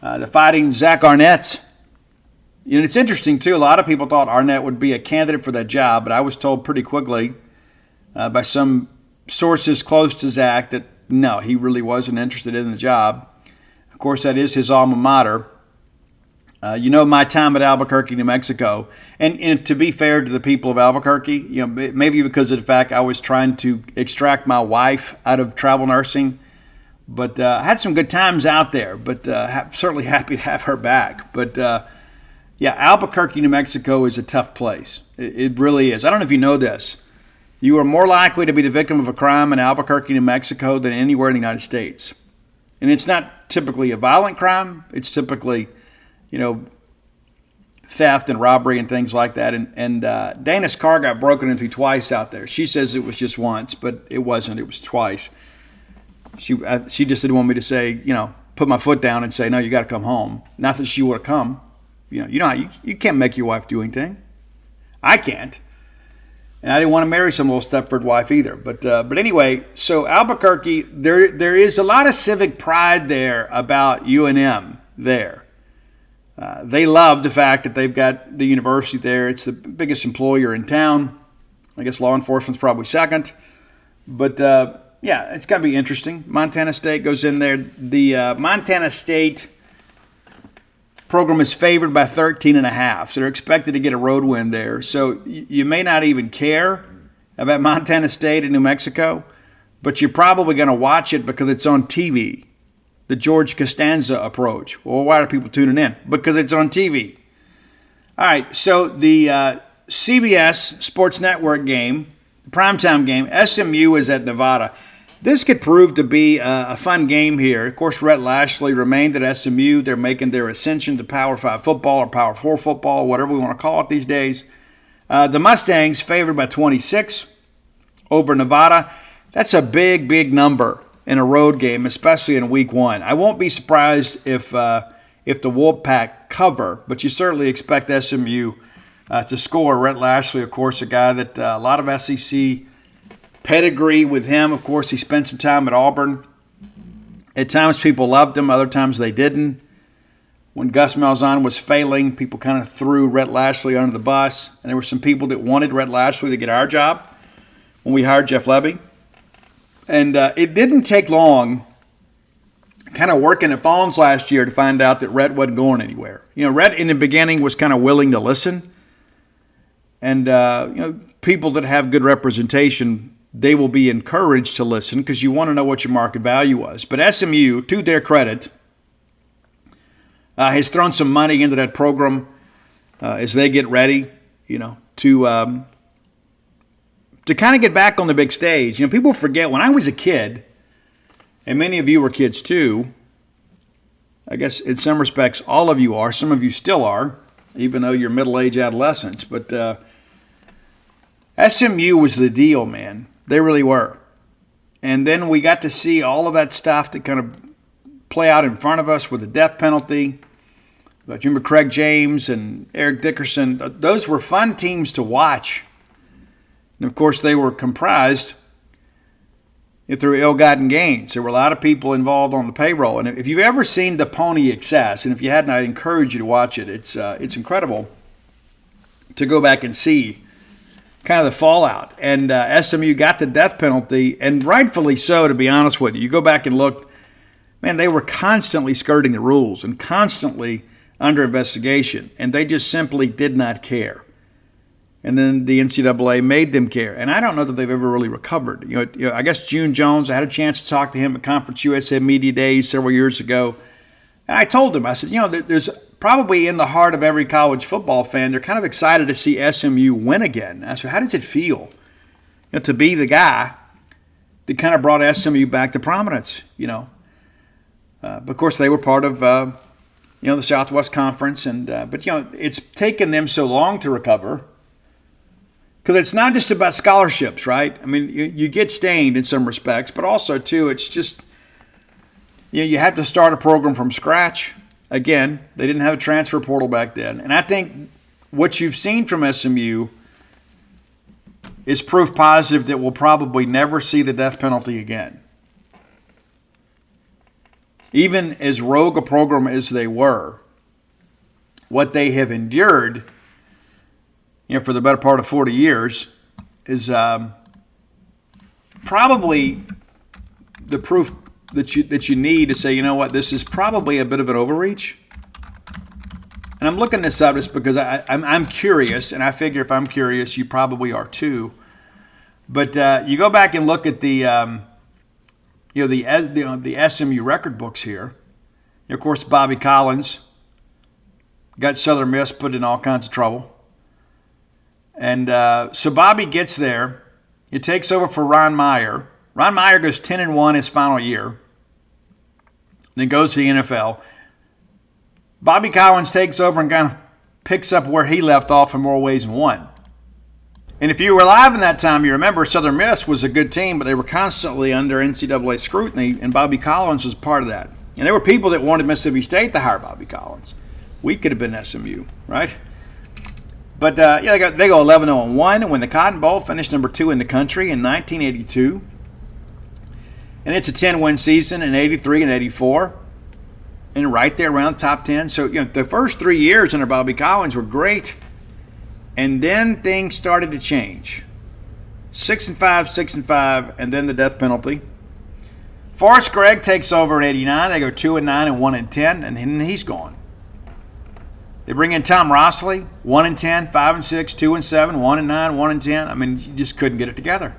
S1: The Fighting Zach Arnett. It's interesting, too. A lot of people thought Arnett would be a candidate for that job, but I was told pretty quickly by some sources close to Zach that, no, he really wasn't interested in the job. Of course, that is his alma mater. My time at Albuquerque, New Mexico. And to be fair to the people of Albuquerque, maybe because of the fact I was trying to extract my wife out of travel nursing. But I had some good times out there, but certainly happy to have her back. But Albuquerque, New Mexico is a tough place. It really is. I don't know if you know this. You are more likely to be the victim of a crime in Albuquerque, New Mexico than anywhere in the United States. And it's not typically a violent crime. It's typically, theft and robbery and things like that. And Dana's car got broken into twice out there. She says it was just once, but it wasn't. It was twice. She just didn't want me to say, put my foot down and say, no, you got to come home. Not that she would have come. You can't make your wife do anything. I can't. And I didn't want to marry some little Stepford wife either. But anyway, so Albuquerque, there is a lot of civic pride there about UNM there. They love the fact that they've got the university there. It's the biggest employer in town. I guess law enforcement's probably second. But, it's going to be interesting. Montana State goes in there. The Montana State program is favored by 13.5, so they're expected to get a road win there. So you may not even care about Montana State and New Mexico, but you're probably going to watch it because it's on TV. The George Costanza approach. Well, why are people tuning in? Because it's on TV. All right, so the CBS Sports Network game, primetime game, SMU is at Nevada. This could prove to be a fun game here. Of course, Rhett Lashley remained at SMU. They're making their ascension to Power 5 football or Power 4 football, whatever we want to call it these days. The Mustangs favored by 26 over Nevada. That's a big, big number in a road game, especially in week one. I won't be surprised if the Wolfpack cover, but you certainly expect SMU to score. Rhett Lashley, of course, a guy that a lot of SEC pedigree with him. Of course, he spent some time at Auburn. At times, people loved him. Other times, they didn't. When Gus Malzahn was failing, people kind of threw Rhett Lashley under the bus. And there were some people that wanted Rhett Lashley to get our job when we hired Jeff Lebby. And it didn't take long, kind of working at phones last year, to find out that Rhett wasn't going anywhere. Rhett in the beginning was kind of willing to listen. And, people that have good representation, they will be encouraged to listen because you want to know what your market value was. But SMU, to their credit, has thrown some money into that program as they get ready, to to kind of get back on the big stage. People forget when I was a kid, and many of you were kids too. I guess in some respects, all of you are. Some of you still are, even though you're middle-aged adolescents. But SMU was the deal, man. They really were. And then we got to see all of that stuff that kind of play out in front of us with the death penalty. But you remember Craig James and Eric Dickerson. Those were fun teams to watch. And, of course, they were comprised through ill-gotten gains. There were a lot of people involved on the payroll. And if you've ever seen the Pony Excess, and if you hadn't, I encourage you to watch it. It's incredible to go back and see kind of the fallout. And SMU got the death penalty, and rightfully so, to be honest with you. You go back and look, man, they were constantly skirting the rules and constantly under investigation, and they just simply did not care. And then the NCAA made them care. And I don't know that they've ever really recovered. I guess June Jones, I had a chance to talk to him at Conference USA Media Days several years ago. And I told him, I said, there's probably in the heart of every college football fan, they're kind of excited to see SMU win again. I said, how does it feel to be the guy that kind of brought SMU back to prominence? Of course, they were part of the Southwest Conference, but it's taken them so long to recover. Because it's not just about scholarships, right? I mean, you get stained in some respects, but also, too, it's just, you have to start a program from scratch. Again, they didn't have a transfer portal back then. And I think what you've seen from SMU is proof positive that we'll probably never see the death penalty again. Even as rogue a program as they were, what they have endured for the better part of 40 years is probably the proof that you need to say, this is probably a bit of an overreach. And I'm looking this up just because I'm curious, and I figure if I'm curious, you probably are too. But you go back and look at the SMU record books here. Of course, Bobby Collins got Southern Miss put in all kinds of trouble. And so Bobby gets there. It takes over for Ron Meyer. Ron Meyer goes 10-1 his final year. Then goes to the NFL. Bobby Collins takes over and kind of picks up where he left off in more ways than one. And if you were alive in that time, you remember Southern Miss was a good team, but they were constantly under NCAA scrutiny, and Bobby Collins was part of that. And there were people that wanted Mississippi State to hire Bobby Collins. We could have been SMU, right? But they go 11-1 and win the Cotton Bowl, finished number 2 in the country in 1982. And it's a 10-win season in 83 and 84. And right there around top 10. So, the first 3 years under Bobby Collins were great. And then things started to change. 6-5, 6-5, and then the death penalty. Forrest Gregg takes over in 89. They go 2-9 and 1-10, and then he's gone. They bring in Tom Rossley, 1-10, 5-6, 2-7, 1-9, 1-10. I mean, you just couldn't get it together.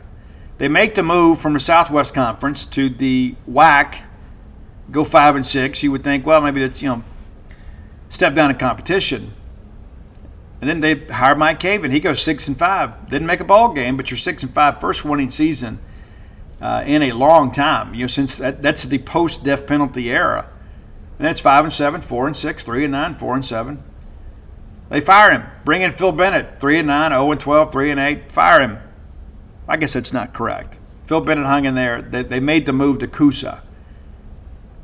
S1: They make the move from the Southwest Conference to the WAC, go 5-6. You would think, well, maybe that's, step down in competition. And then they hire Mike Caven. He goes 6-5. Didn't make a ball game, but you're 6-5, first winning season in a long time. Since that's the post-death penalty era. And then it's 5-7, 4-6, 3-9, 4-7. They fire him. Bring in Phil Bennett, 3-9, 0-12, 3-8. Fire him. I guess that's not correct. Phil Bennett hung in there. They made the move to Coosa.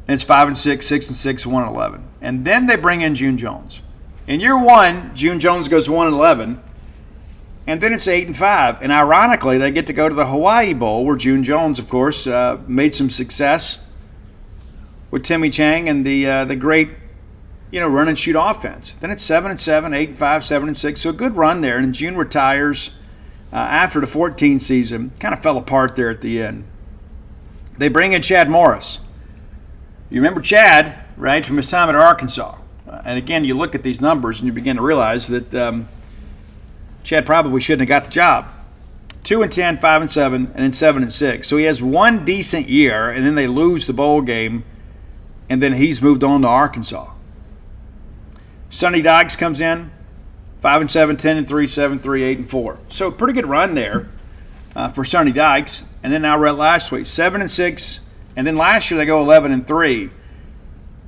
S1: And it's 5-6, 6-6, 1-11. And then they bring in June Jones. In year one, June Jones goes 1-11. And then it's 8-5. And ironically, they get to go to the Hawaii Bowl, where June Jones, of course, made some success with Timmy Chang and the great, run and shoot offense. Then it's 7-7, 8-5, 7-6. So a good run there. And June retires after the 14 season. Kind of fell apart there at the end. They bring in Chad Morris. You remember Chad, right, from his time at Arkansas. And again, you look at these numbers and you begin to realize that Chad probably shouldn't have got the job. 2-10, 5-7, and then 7-6. So he has one decent year, and then they lose the bowl game, and then he's moved on to Arkansas. Sonny Dykes comes in, 5-7, 10-3, 7-3, 8-4. So pretty good run there. for Sonny Dykes. And then now we're at last week, 7-6. And then last year they go 11-3.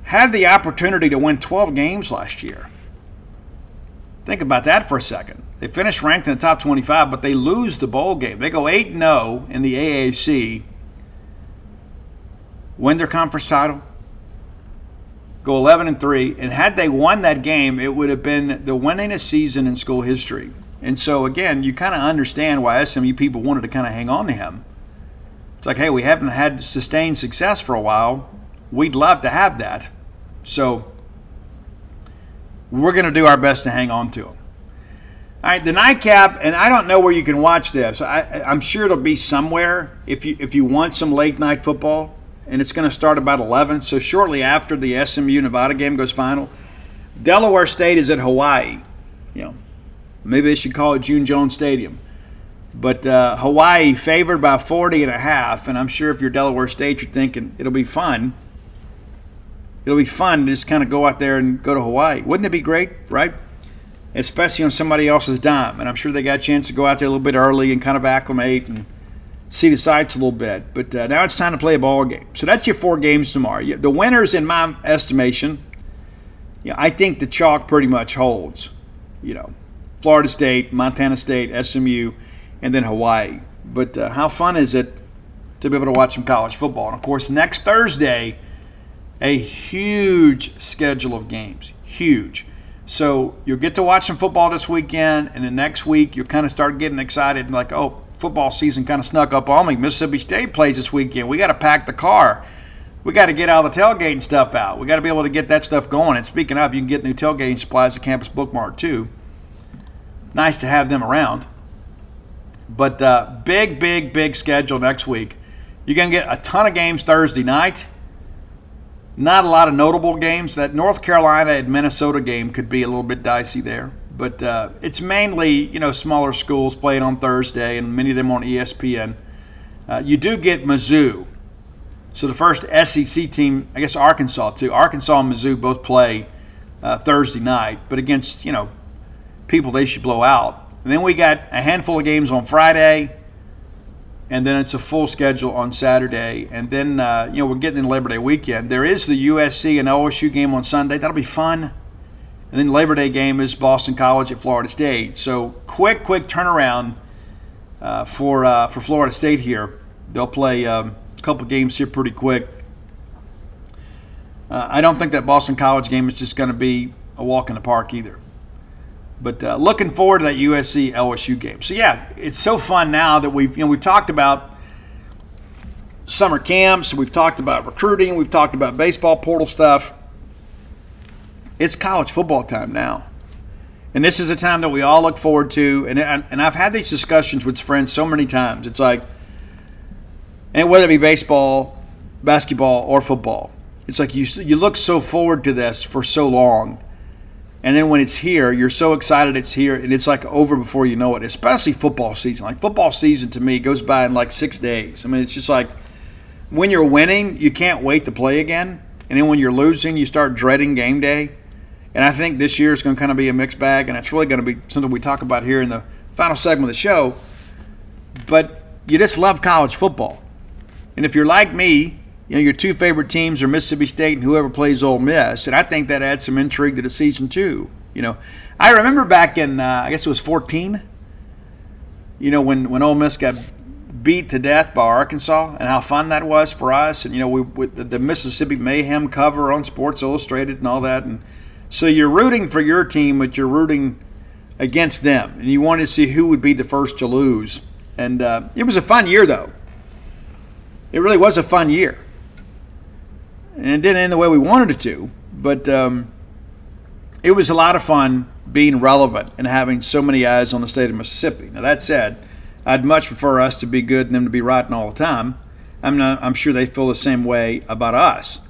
S1: Had the opportunity to win 12 games last year. Think about that for a second. They finished ranked in the top 25, but they lose the bowl game. They go 8-0 in the AAC, win their conference title, go 11-3, and had they won that game, it would have been the winningest season in school history. And so, again, you kind of understand why SMU people wanted to kind of hang on to him. It's like, hey, we haven't had sustained success for a while. We'd love to have that. So we're going to do our best to hang on to him. All right, the nightcap, and I don't know where you can watch this. I'm sure it'll be somewhere if you want some late night football, and it's going to start about 11. So shortly after the SMU-Nevada game goes final, Delaware State is at Hawaii. Maybe they should call it June Jones Stadium. But Hawaii favored by 40.5, and I'm sure if you're Delaware State, you're thinking it'll be fun. It'll be fun to just kind of go out there and go to Hawaii. Wouldn't it be great, right? Especially on somebody else's dime. And I'm sure they got a chance to go out there a little bit early and kind of acclimate and see the sights a little bit. But now it's time to play a ball game. So that's your 4 games tomorrow. The winners, in my estimation, I think the chalk pretty much holds. Florida State, Montana State, SMU, and then Hawaii. But how fun is it to be able to watch some college football? And, of course, next Thursday, a huge schedule of games. Huge. So you'll get to watch some football this weekend, and then next week you'll kind of start getting excited and like, oh, football season kind of snuck up on me. Mississippi State plays this weekend. We got to pack the car. We got to get all the tailgating stuff out. We got to be able to get that stuff going. And speaking of, you can get new tailgating supplies at Campus Bookmart too. Nice to have them around. But big schedule next week. You're going to get a ton of games Thursday night. Not a lot of notable games. That North Carolina and Minnesota game could be a little bit dicey there. But it's mainly, smaller schools playing on Thursday, and many of them on ESPN. You do get Mizzou. So the first SEC team, I guess Arkansas too. Arkansas and Mizzou both play Thursday night, but against, people they should blow out. And then we got a handful of games on Friday, and then it's a full schedule on Saturday. And then, we're getting in Labor Day weekend. There is the USC and LSU game on Sunday. That'll be fun. And then Labor Day game is Boston College at Florida State. So quick turnaround for Florida State here. They'll play a couple games here pretty quick. I don't think that Boston College game is just going to be a walk in the park either. But looking forward to that USC LSU game. So yeah, it's so fun now that we've talked about summer camps, we've talked about recruiting, we've talked about baseball portal stuff. It's college football time now, and this is a time that we all look forward to. And I've had these discussions with friends so many times. It's like, and whether it be baseball, basketball, or football, it's like you look so forward to this for so long. And then when it's here, you're so excited it's here, and it's like over before you know it, especially football season. Like football season to me goes by in like 6 days. I mean, it's just like when you're winning, you can't wait to play again. And then when you're losing, you start dreading game day. And I think this year is going to kind of be a mixed bag, and it's really going to be something we talk about here in the final segment of the show. But you just love college football. And if you're like me, your 2 favorite teams are Mississippi State and whoever plays Ole Miss, and I think that adds some intrigue to the season too. I remember back in I guess it was 14. When Ole Miss got beat to death by Arkansas, and how fun that was for us. And we with the Mississippi Mayhem cover on Sports Illustrated and all that, and so you're rooting for your team, but you're rooting against them, and you wanted to see who would be the first to lose. And it was a fun year, though. It really was a fun year. And it didn't end the way we wanted it to, but it was a lot of fun being relevant and having so many eyes on the state of Mississippi. Now, that said, I'd much prefer us to be good and them to be rotten all the time. I'm sure they feel the same way about us.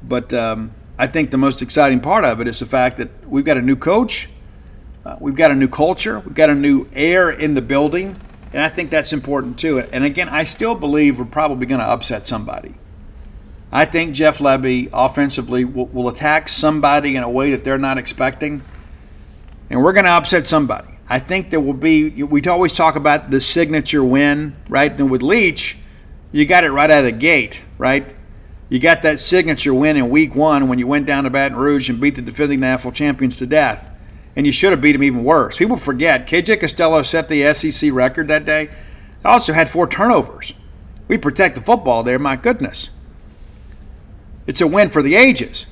S1: But I think the most exciting part of it is the fact that we've got a new coach, we've got a new culture, we've got a new air in the building, and I think that's important too. And again, I still believe we're probably going to upset somebody. I think Jeff Lebby offensively will attack somebody in a way that they're not expecting, and we're going to upset somebody. I think there will be, we always talk about the signature win, right? And with Leach, you got it right out of the gate, right? You got that signature win in week 1 when you went down to Baton Rouge and beat the defending national champions to death. And you should have beat them even worse. People forget, KJ Costello set the SEC record that day. Also had 4 turnovers. We protect the football there, my goodness. It's a win for the ages.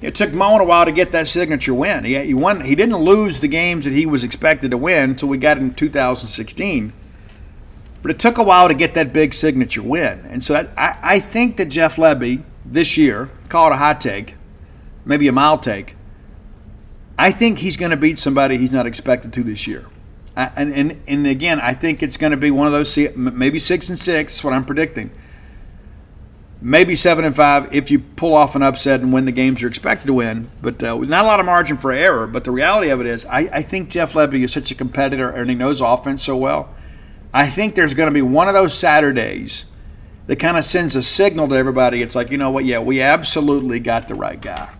S1: It took Moan a while to get that signature win. He won. He didn't lose the games that he was expected to win until we got in 2016. But it took a while to get that big signature win. And so I think that Jeff Lebby this year, call it a hot take, maybe a mild take, I think he's going to beat somebody he's not expected to this year. And again, I think it's going to be one of those, maybe 6-6, that's what I'm predicting. Maybe 7-5 if you pull off an upset and win the games you're expected to win. But not a lot of margin for error. But the reality of it is, I think Jeff Lebby is such a competitor and he knows offense so well. I think there's going to be one of those Saturdays that kind of sends a signal to everybody. It's like, you know what, yeah, we absolutely got the right guy.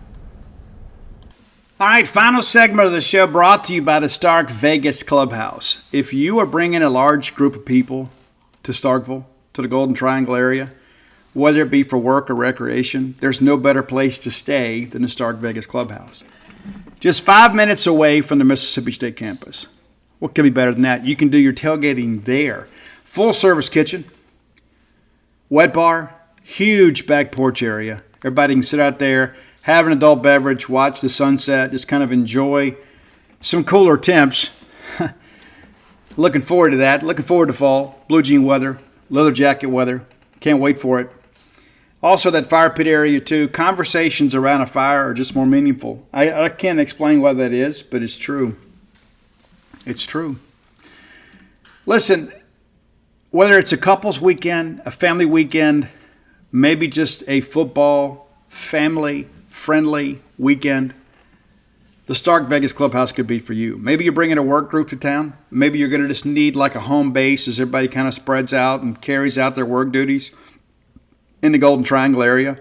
S1: All right, final segment of the show brought to you by the Stark Vegas Clubhouse. If you are bringing a large group of people to Starkville, to the Golden Triangle area, whether it be for work or recreation, there's no better place to stay than the Stark Vegas Clubhouse. Just 5 minutes away from the Mississippi State campus. What could be better than that? You can do your tailgating there. Full service kitchen, wet bar, huge back porch area. Everybody can sit out there, have an adult beverage, watch the sunset, just kind of enjoy some cooler temps. Looking forward to that. Looking forward to fall. Blue jean weather, leather jacket weather. Can't wait for it. Also, that fire pit area, too. Conversations around a fire are just more meaningful. I can't explain why that is, but it's true. It's true. Listen, whether it's a couples weekend, a family weekend, maybe just a football, family-friendly weekend, the Stark Vegas Clubhouse could be for you. Maybe you're bringing a work group to town. Maybe you're going to just need like a home base as everybody kind of spreads out and carries out their work duties in the Golden Triangle area.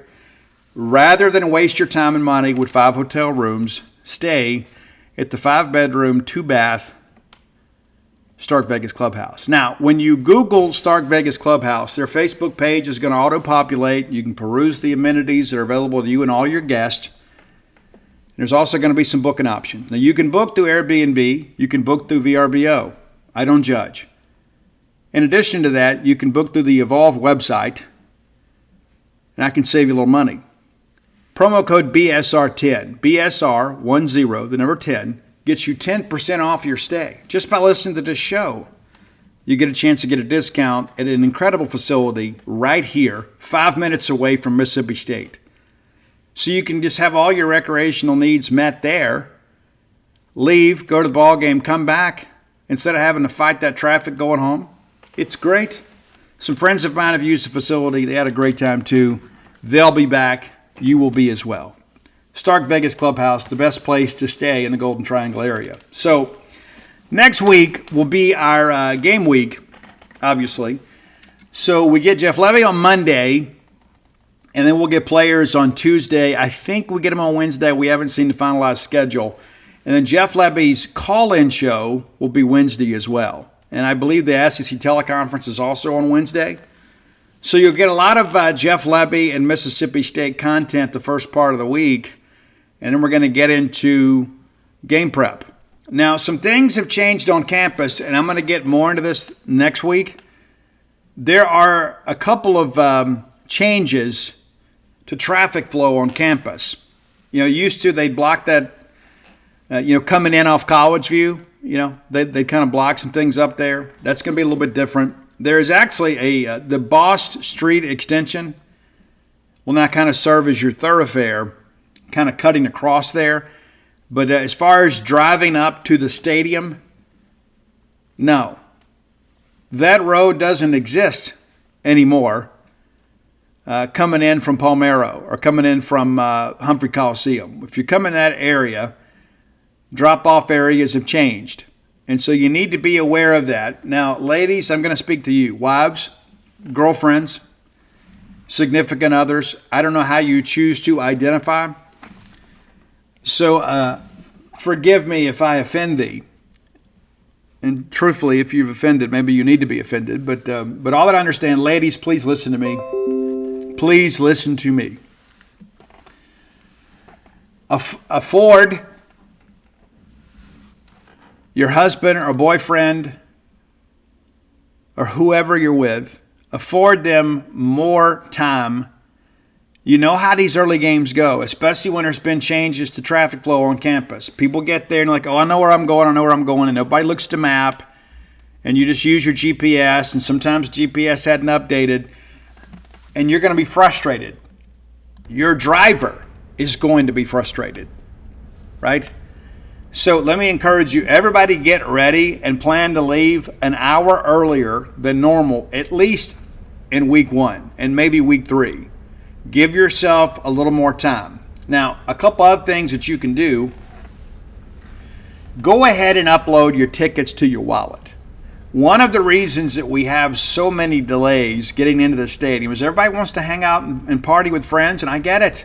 S1: Rather than waste your time and money with 5 hotel rooms, stay at the 5-bedroom, 2-bath Stark Vegas Clubhouse. Now, when you Google Stark Vegas Clubhouse, their Facebook page is going to auto-populate. You can peruse the amenities that are available to you and all your guests. There's also going to be some booking options. Now, you can book through Airbnb. You can book through VRBO. I don't judge. In addition to that, you can book through the Evolve website, and I can save you a little money. Promo code BSR10, BSR10, the number 10, gets you 10% off your stay. Just by listening to this show, you get a chance to get a discount at an incredible facility right here, 5 minutes away from Mississippi State. So you can just have all your recreational needs met there, leave, go to the ball game, come back, instead of having to fight that traffic going home. It's great. Some friends of mine have used the facility. They had a great time too. They'll be back. You will be as well. Stark Vegas Clubhouse, the best place to stay in the Golden Triangle area. So next week will be our game week, obviously. So we get Jeff Lebby on Monday, and then we'll get players on Tuesday. I think we get them on Wednesday. We haven't seen the finalized schedule. And then Jeff Lebby's call-in show will be Wednesday as well. And I believe the SEC teleconference is also on Wednesday. So you'll get a lot of Jeff Lebby and Mississippi State content the first part of the week. And then we're going to get into game prep. Now, some things have changed on campus, and I'm going to get more into this next week. There are a couple of changes to traffic flow on campus. You know, used to they'd block that, coming in off College View. You know, they kind of block some things up there. That's going to be a little bit different. There is actually the Bost Street extension will now kind of serve as your thoroughfare, kind of cutting across there. But as far as driving up to the stadium, no. That road doesn't exist anymore coming in from Palmero or coming in from Humphrey Coliseum. If you come in that area, drop-off areas have changed. And so you need to be aware of that. Now, ladies, I'm going to speak to you. Wives, girlfriends, significant others. I don't know how you choose to identify. So forgive me if I offend thee. And truthfully, if you've offended, maybe you need to be offended. But all that I understand, ladies, please listen to me. Please listen to me. Afford your husband or boyfriend or whoever you're with, afford them more time. You know how these early games go, especially when there's been changes to traffic flow on campus. People get there and like, oh, I know where I'm going, and nobody looks at the map, and you just use your GPS, and sometimes GPS hadn't updated, and you're going to be frustrated. Your driver is going to be frustrated, right? So let me encourage you, everybody get ready and plan to leave an hour earlier than normal, at least in week 1 and maybe week 3. Give yourself a little more time. Now, a couple other things that you can do. Go ahead and upload your tickets to your wallet. One of the reasons that we have so many delays getting into the stadium is everybody wants to hang out and party with friends, and I get it.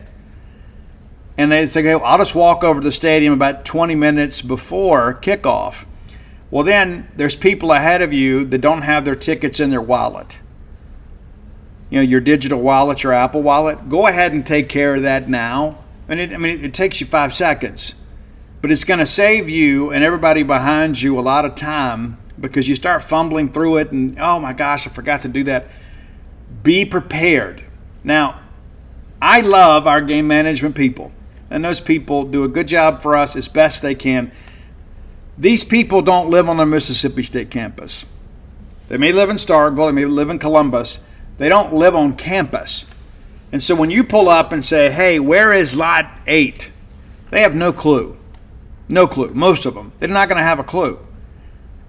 S1: And they say, okay, I'll just walk over to the stadium about 20 minutes before kickoff. Well, then there's people ahead of you that don't have their tickets in their wallet. You know, your digital wallet, your Apple wallet. Go ahead and take care of that now. It takes you 5 seconds. But it's going to save you and everybody behind you a lot of time because you start fumbling through it and, oh my gosh, I forgot to do that. Be prepared. Now, I love our game management people. And those people do a good job for us as best they can. These people don't live on the Mississippi State campus. They may live in Starkville, they may live in Columbus. They don't live on campus. And so when you pull up and say, hey, where is lot 8? They have no clue. No clue, most of them. They're not going to have a clue.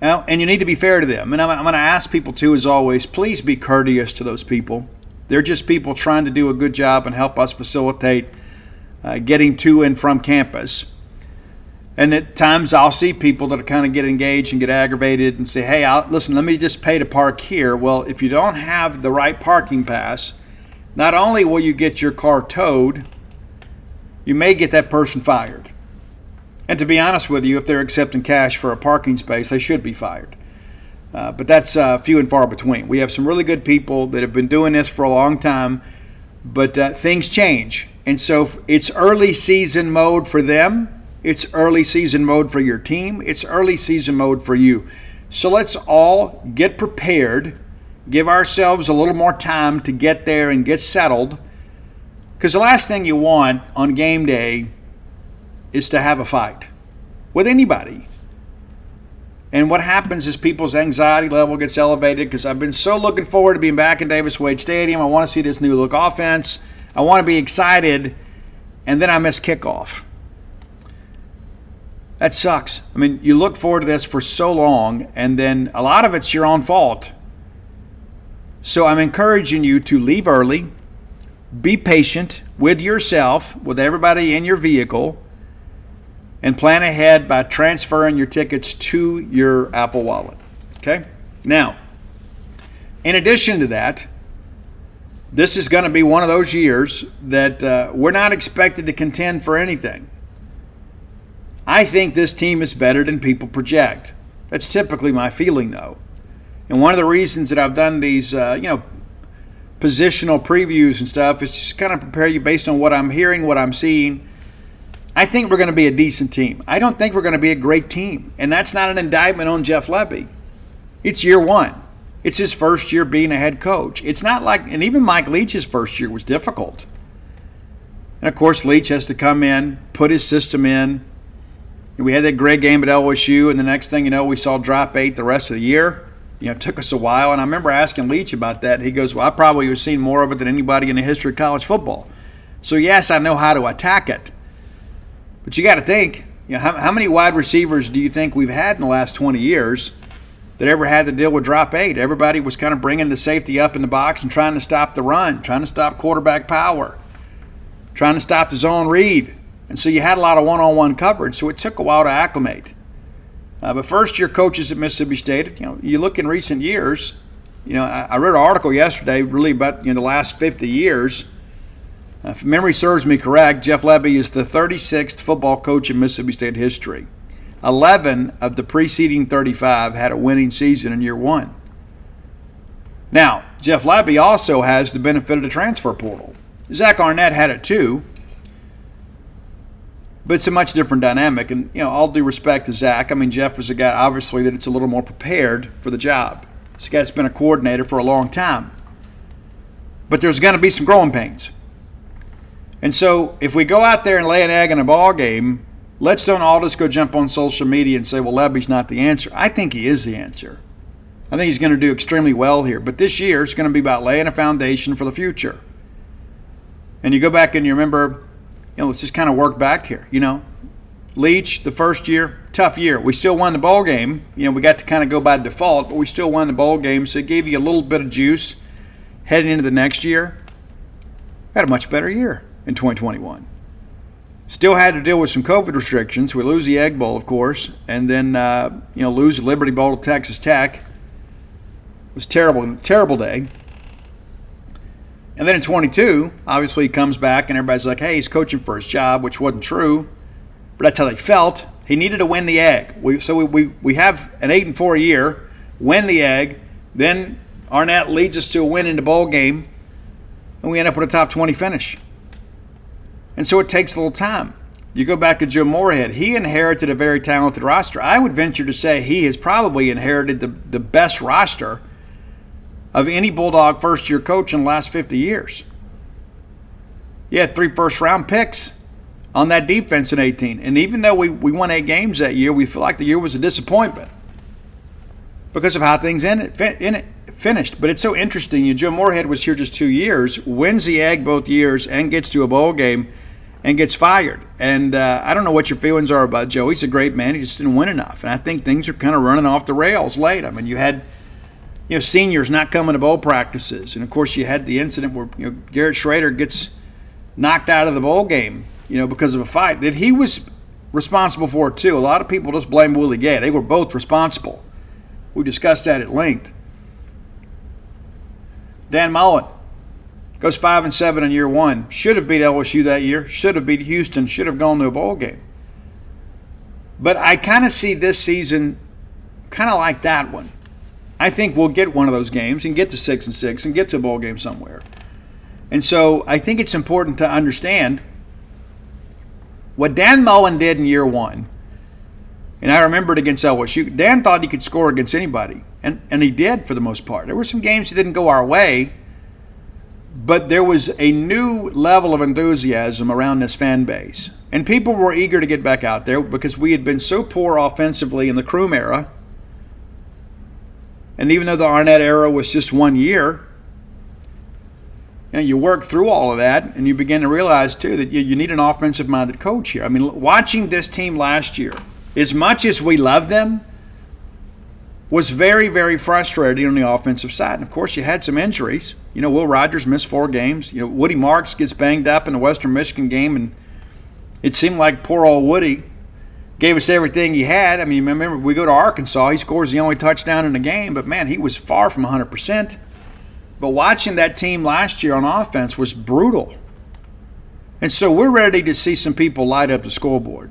S1: And you need to be fair to them. And I'm going to ask people too, as always, please be courteous to those people. They're just people trying to do a good job and help us facilitate getting to and from campus. And at times I'll see people that kind of get engaged and get aggravated and say, hey, listen, let me just pay to park here. Well, if you don't have the right parking pass, not only will you get your car towed, you may get that person fired. And to be honest with you, if they're accepting cash for a parking space, they should be fired. But that's few and far between. We have some really good people that have been doing this for a long time, but things change. And so it's early season mode for them. It's early season mode for your team. It's early season mode for you. So let's all get prepared, give ourselves a little more time to get there and get settled. Because the last thing you want on game day is to have a fight with anybody. And what happens is people's anxiety level gets elevated because I've been so looking forward to being back in Davis-Wade Stadium. I want to see this new look offense. I want to be excited, and then I miss kickoff. That sucks. I mean, you look forward to this for so long, and then a lot of it's your own fault. So I'm encouraging you to leave early, be patient with yourself, with everybody in your vehicle, and plan ahead by transferring your tickets to your Apple Wallet. Okay? Now, in addition to that, this is going to be one of those years that we're not expected to contend for anything. I think this team is better than people project. That's typically my feeling, though. And one of the reasons that I've done these, positional previews and stuff is just kind of prepare you based on what I'm hearing, what I'm seeing. I think we're going to be a decent team. I don't think we're going to be a great team. And that's not an indictment on Jeff Lebby. It's year 1. It's his first year being a head coach. It's not like, and even Mike Leach's first year was difficult. And of course, Leach has to come in, put his system in. And we had that great game at LSU, and the next thing you know, we saw drop 8 the rest of the year. It took us a while. And I remember asking Leach about that. He goes, well, I probably have seen more of it than anybody in the history of college football. So yes, I know how to attack it. But you got to think, how many wide receivers do you think we've had in the last 20 years that ever had to deal with drop 8? Everybody was kind of bringing the safety up in the box and trying to stop the run, trying to stop quarterback power, trying to stop the zone read. And so you had a lot of one-on-one coverage, so it took a while to acclimate. But first-year coaches at Mississippi State, you look in recent years, I read an article yesterday really about the last 50 years. If memory serves me correct, Jeff Lebby is the 36th football coach in Mississippi State history. 11 of the preceding 35 had a winning season in year one. Now, Jeff Lebby also has the benefit of the transfer portal. Zach Arnett had it too, but it's a much different dynamic. And, all due respect to Zach, Jeff is a guy, obviously, that it's a little more prepared for the job. This guy's been a coordinator for a long time. But there's going to be some growing pains. And so if we go out there and lay an egg in a ball game, let's don't all just go jump on social media and say, well, Lebby's not the answer. I think he is the answer. I think he's going to do extremely well here. But this year is going to be about laying a foundation for the future. And you go back and you remember, let's just kind of work back here. Leach, the first year, tough year. We still won the bowl game. We got to kind of go by default, but we still won the bowl game. So it gave you a little bit of juice heading into the next year. Had a much better year in 2021. Still had to deal with some COVID restrictions. We lose the Egg Bowl, of course, and then lose the Liberty Bowl to Texas Tech. It was terrible, terrible day. And then in 22, obviously he comes back and everybody's like, hey, he's coaching for his job, which wasn't true. But that's how they felt. He needed to win the Egg. We have an 8-4 year, win the Egg, then Arnett leads us to a win in the bowl game, and we end up with a top 20 finish. And so it takes a little time. You go back to Joe Moorhead. He inherited a very talented roster. I would venture to say he has probably inherited the best roster of any Bulldog first-year coach in the last 50 years. He had 3 first-round picks on that defense in 18. And even though we won 8 games that year, we feel like the year was a disappointment because of how things finished. But it's so interesting. Joe Moorhead was here just 2 years, wins the Egg both years, and gets to a bowl game and gets fired. And I don't know what your feelings are about Joe. He's a great man. He just didn't win enough. And I think things are kind of running off the rails late. You had seniors not coming to bowl practices. And, of course, you had the incident where Garrett Schrader gets knocked out of the bowl game, because of a fight that he was responsible for, too. A lot of people just blame Willie Gay. They were both responsible. We discussed that at length. Dan Mullen goes 5-7 in year one. Should have beat LSU that year. Should have beat Houston. Should have gone to a bowl game. But I kind of see this season kind of like that one. I think we'll get one of those games and get to 6-6 and get to a bowl game somewhere. And so I think it's important to understand what Dan Mullen did in year one. And I remember it against LSU. Dan thought he could score against anybody, and he did for the most part. There were some games that didn't go our way, but there was a new level of enthusiasm around this fan base. And people were eager to get back out there because we had been so poor offensively in the Kroom era. And even though the Arnett era was just 1 year, you work through all of that, and you begin to realize, too, that you need an offensive-minded coach here. Watching this team last year, as much as we love them, was very, very frustrating on the offensive side. And, of course, you had some injuries. Will Rogers missed 4 games. Woody Marks gets banged up in the Western Michigan game, and it seemed like poor old Woody gave us everything he had. Remember, we go to Arkansas. He scores the only touchdown in the game, but, man, he was far from 100%. But watching that team last year on offense was brutal. And so we're ready to see some people light up the scoreboard.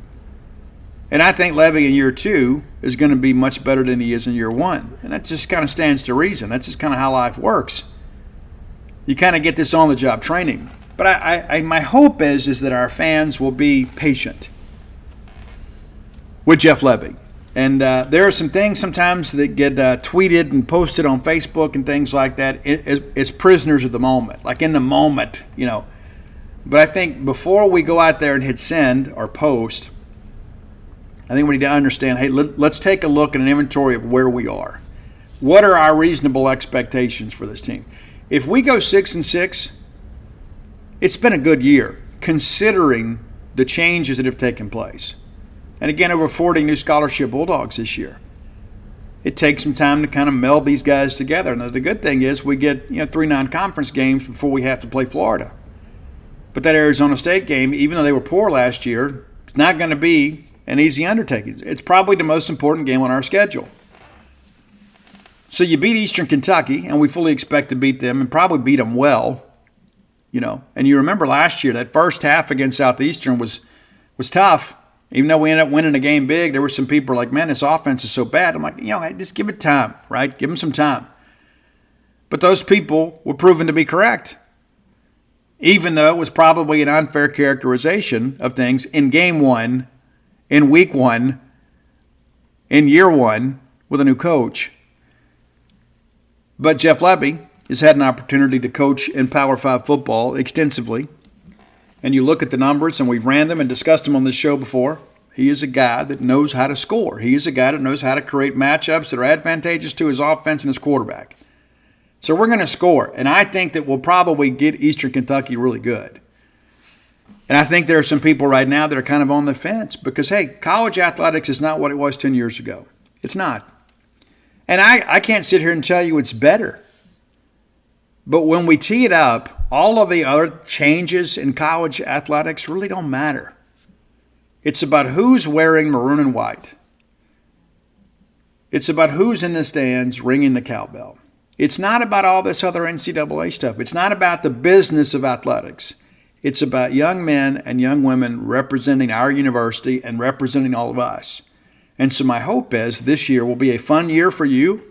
S1: And I think Lebby in year 2 is going to be much better than he is in year 1. And that just kind of stands to reason. That's just kind of how life works. You kind of get this on-the-job training. But my hope is that our fans will be patient with Jeff Lebby. And there are some things sometimes that get tweeted and posted on Facebook and things like that as prisoners of the moment, like in the moment, But I think before we go out there and hit send or post, I think we need to understand, hey, let's take a look at an inventory of where we are. What are our reasonable expectations for this team? If we go 6-6, it's been a good year considering the changes that have taken place. And again, over 40 new scholarship Bulldogs this year. It takes some time to kind of meld these guys together. Now, the good thing is we get 3 non-conference games before we have to play Florida. But that Arizona State game, even though they were poor last year, it's not going to be an easy undertaking. It's probably the most important game on our schedule. So you beat Eastern Kentucky, and we fully expect to beat them and probably beat them well. And you remember last year, that first half against Southeastern was tough. Even though we ended up winning the game big, there were some people like, man, this offense is so bad. I'm like, hey, just give it time, right? Give them some time. But those people were proven to be correct, even though it was probably an unfair characterization of things in game one, in week one, in year one with a new coach. But Jeff Lebby has had an opportunity to coach in Power 5 football extensively. And you look at the numbers, and we've ran them and discussed them on this show before. He is a guy that knows how to score. He is a guy that knows how to create matchups that are advantageous to his offense and his quarterback. So we're going to score. And I think that we'll probably get Eastern Kentucky really good. And I think there are some people right now that are kind of on the fence because, hey, college athletics is not what it was 10 years ago. It's not. And I can't sit here and tell you it's better. But when we tee it up, all of the other changes in college athletics really don't matter. It's about who's wearing maroon and white. It's about who's in the stands ringing the cowbell. It's not about all this other NCAA stuff. It's not about the business of athletics. It's about young men and young women representing our university and representing all of us. And so my hope is this year will be a fun year for you.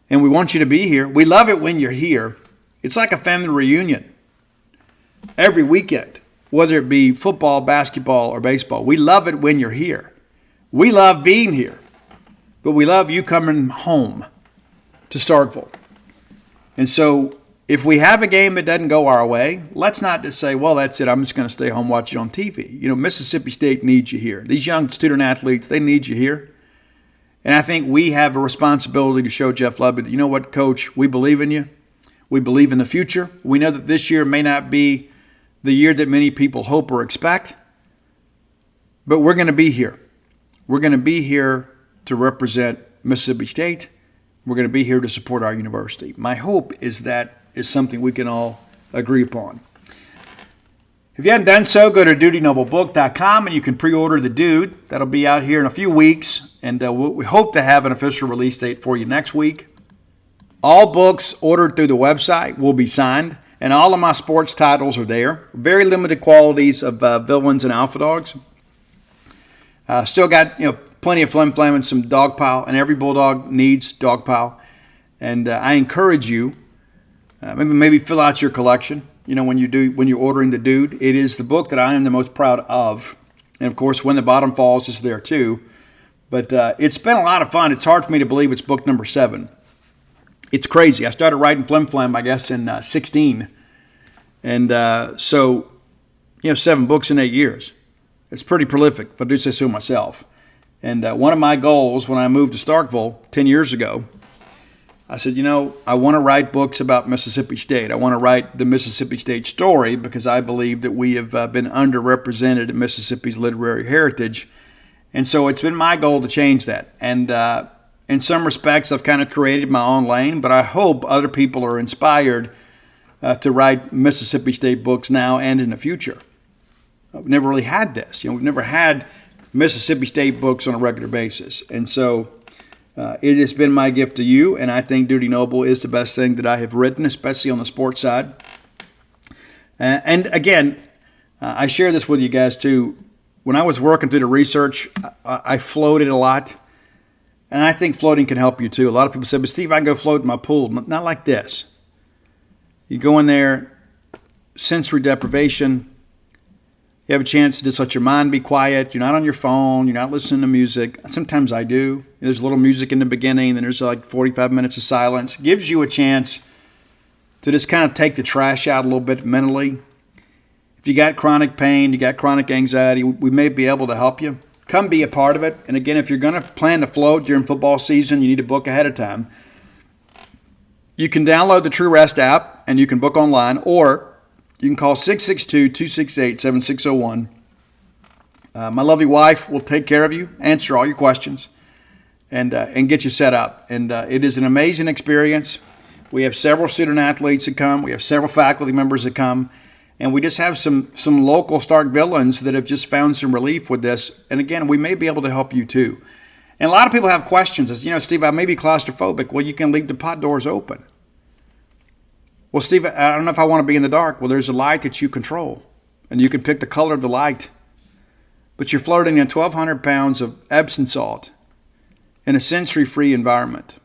S1: And we want you to be here. We love it when you're here. It's like a family reunion every weekend, whether it be football, basketball, or baseball. We love it when you're here. We love being here. But we love you coming home to Starkville. And so if we have a game that doesn't go our way, let's not just say, well, that's it. I'm just going to stay home, watch it on TV. Mississippi State needs you here. These young student athletes, they need you here. And I think we have a responsibility to show Jeff Lebby that, you know what, Coach, we believe in you. We believe in the future. We know that this year may not be the year that many people hope or expect, but we're going to be here. We're going to be here to represent Mississippi State. We're going to be here to support our university. My hope is that is something we can all agree upon. If you haven't done so, go to dutynoblebook.com and you can pre-order The Dude. That'll be out here in a few weeks, and we hope to have an official release date for you next week. All books ordered through the website will be signed, and all of my sports titles are there. Very limited qualities of villains and alpha dogs. Still got plenty of flim flam and some dog pile, and every bulldog needs dog pile. And I encourage you, maybe fill out your collection. When you're ordering The Dude, it is the book that I am the most proud of. And of course, When the Bottom Falls is there too. But it's been a lot of fun. It's hard for me to believe it's book number 7. It's crazy. I started writing flim flam, I guess, in 16. And so 7 books in 8 years. It's pretty prolific, if I do say so myself. And one of my goals when I moved to Starkville 10 years ago, I said, I want to write books about Mississippi State. I want to write the Mississippi State story because I believe that we have been underrepresented in Mississippi's literary heritage. And so it's been my goal to change that. And in some respects, I've kind of created my own lane, but I hope other people are inspired to write Mississippi State books now and in the future. We've never really had this. We've never had Mississippi State books on a regular basis. And so it has been my gift to you, and I think Duty Noble is the best thing that I have written, especially on the sports side. And again, I share this with you guys too. When I was working through the research, I floated a lot, and I think floating can help you too. A lot of people say, but Steve, I can go float in my pool. Not like this. You go in there, sensory deprivation. You have a chance to just let your mind be quiet. You're not on your phone. You're not listening to music. Sometimes I do. There's a little music in the beginning, then there's like 45 minutes of silence. It gives you a chance to just kind of take the trash out a little bit mentally. If you got chronic pain, you got chronic anxiety, we may be able to help you. Come be a part of it. And again, if you're going to plan to float during football season, you need to book ahead of time. You can download the True Rest app and you can book online, or you can call 662-268-7601. My lovely wife will take care of you, answer all your questions, and get you set up. And it is an amazing experience. We have several student athletes that come. We have several faculty members that come. And we just have some local Stark villains that have just found some relief with this. And again, we may be able to help you too. And a lot of people have questions. As Steve, I may be claustrophobic. Well, you can leave the pod doors open. Well, Steve, I don't know if I want to be in the dark. Well, there's a light that you control, and you can pick the color of the light. but you're floating in 1,200 pounds of Epsom salt in a sensory-free environment.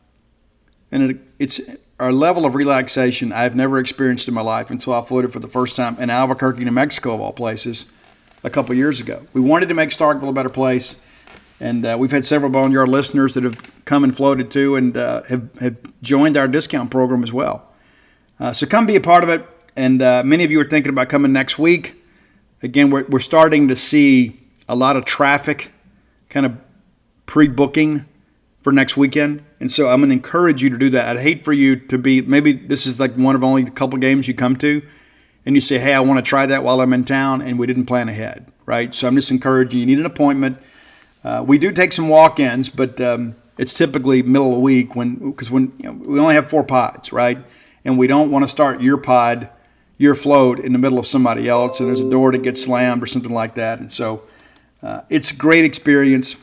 S1: And it's our level of relaxation I've never experienced in my life until I floated for the first time in Albuquerque, New Mexico, of all places, a couple years ago. We wanted to make Starkville a better place, and we've had several Boneyard listeners that have come and floated too, and have joined our discount program as well. So come be a part of it, and many of you are thinking about coming next week. Again, we're starting to see a lot of traffic kind of pre-booking for next weekend. And so I'm going to encourage you to do that. I'd hate for you to be, maybe this is like one of only a couple games you come to, and you say, hey, I want to try that while I'm in town, and we didn't plan ahead, right? So I'm just encouraging you. You need an appointment. We do take some walk-ins, but it's typically middle of the week because we only have 4 pods, right? And we don't want to start your pod, your float in the middle of somebody else, and there's a door that gets slammed or something like that. And so it's a great experience.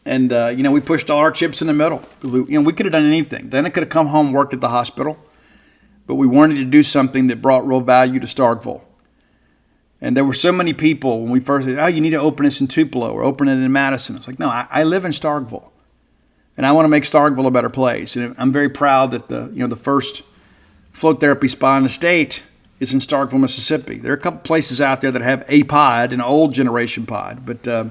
S1: And, we pushed all our chips in the middle. We could have done anything. Then I could have come home and worked at the hospital. But we wanted to do something that brought real value to Starkville. And there were so many people when we first said, you need to open this in Tupelo or open it in Madison. I was like, no, I live in Starkville. And I want to make Starkville a better place. And I'm very proud that the first float therapy spa in the state is in Starkville, Mississippi. There are a couple places out there that have a pod, an old generation pod. But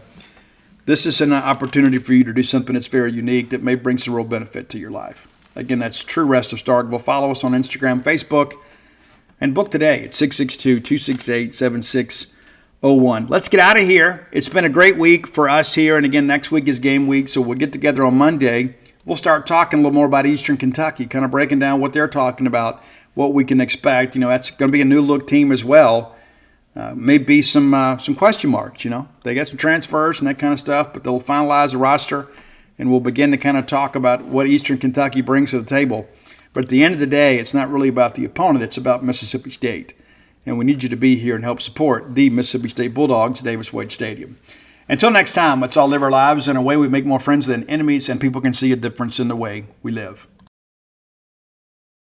S1: this is an opportunity for you to do something that's very unique that may bring some real benefit to your life. Again, that's True Rest of Starkville. Follow us on Instagram, Facebook, and book today at 662-268-7601. Let's get out of here. It's been a great week for us here. And again, next week is game week, so we'll get together on Monday. We'll start talking a little more about Eastern Kentucky, kind of breaking down what they're talking about, what we can expect. That's going to be a new look team as well. Maybe some question marks, They got some transfers and that kind of stuff, but they'll finalize the roster, and we'll begin to kind of talk about what Eastern Kentucky brings to the table. But at the end of the day, it's not really about the opponent. It's about Mississippi State. And we need you to be here and help support the Mississippi State Bulldogs at Davis Wade Stadium. Until next time, let's all live our lives in a way we make more friends than enemies, and people can see a difference in the way we live.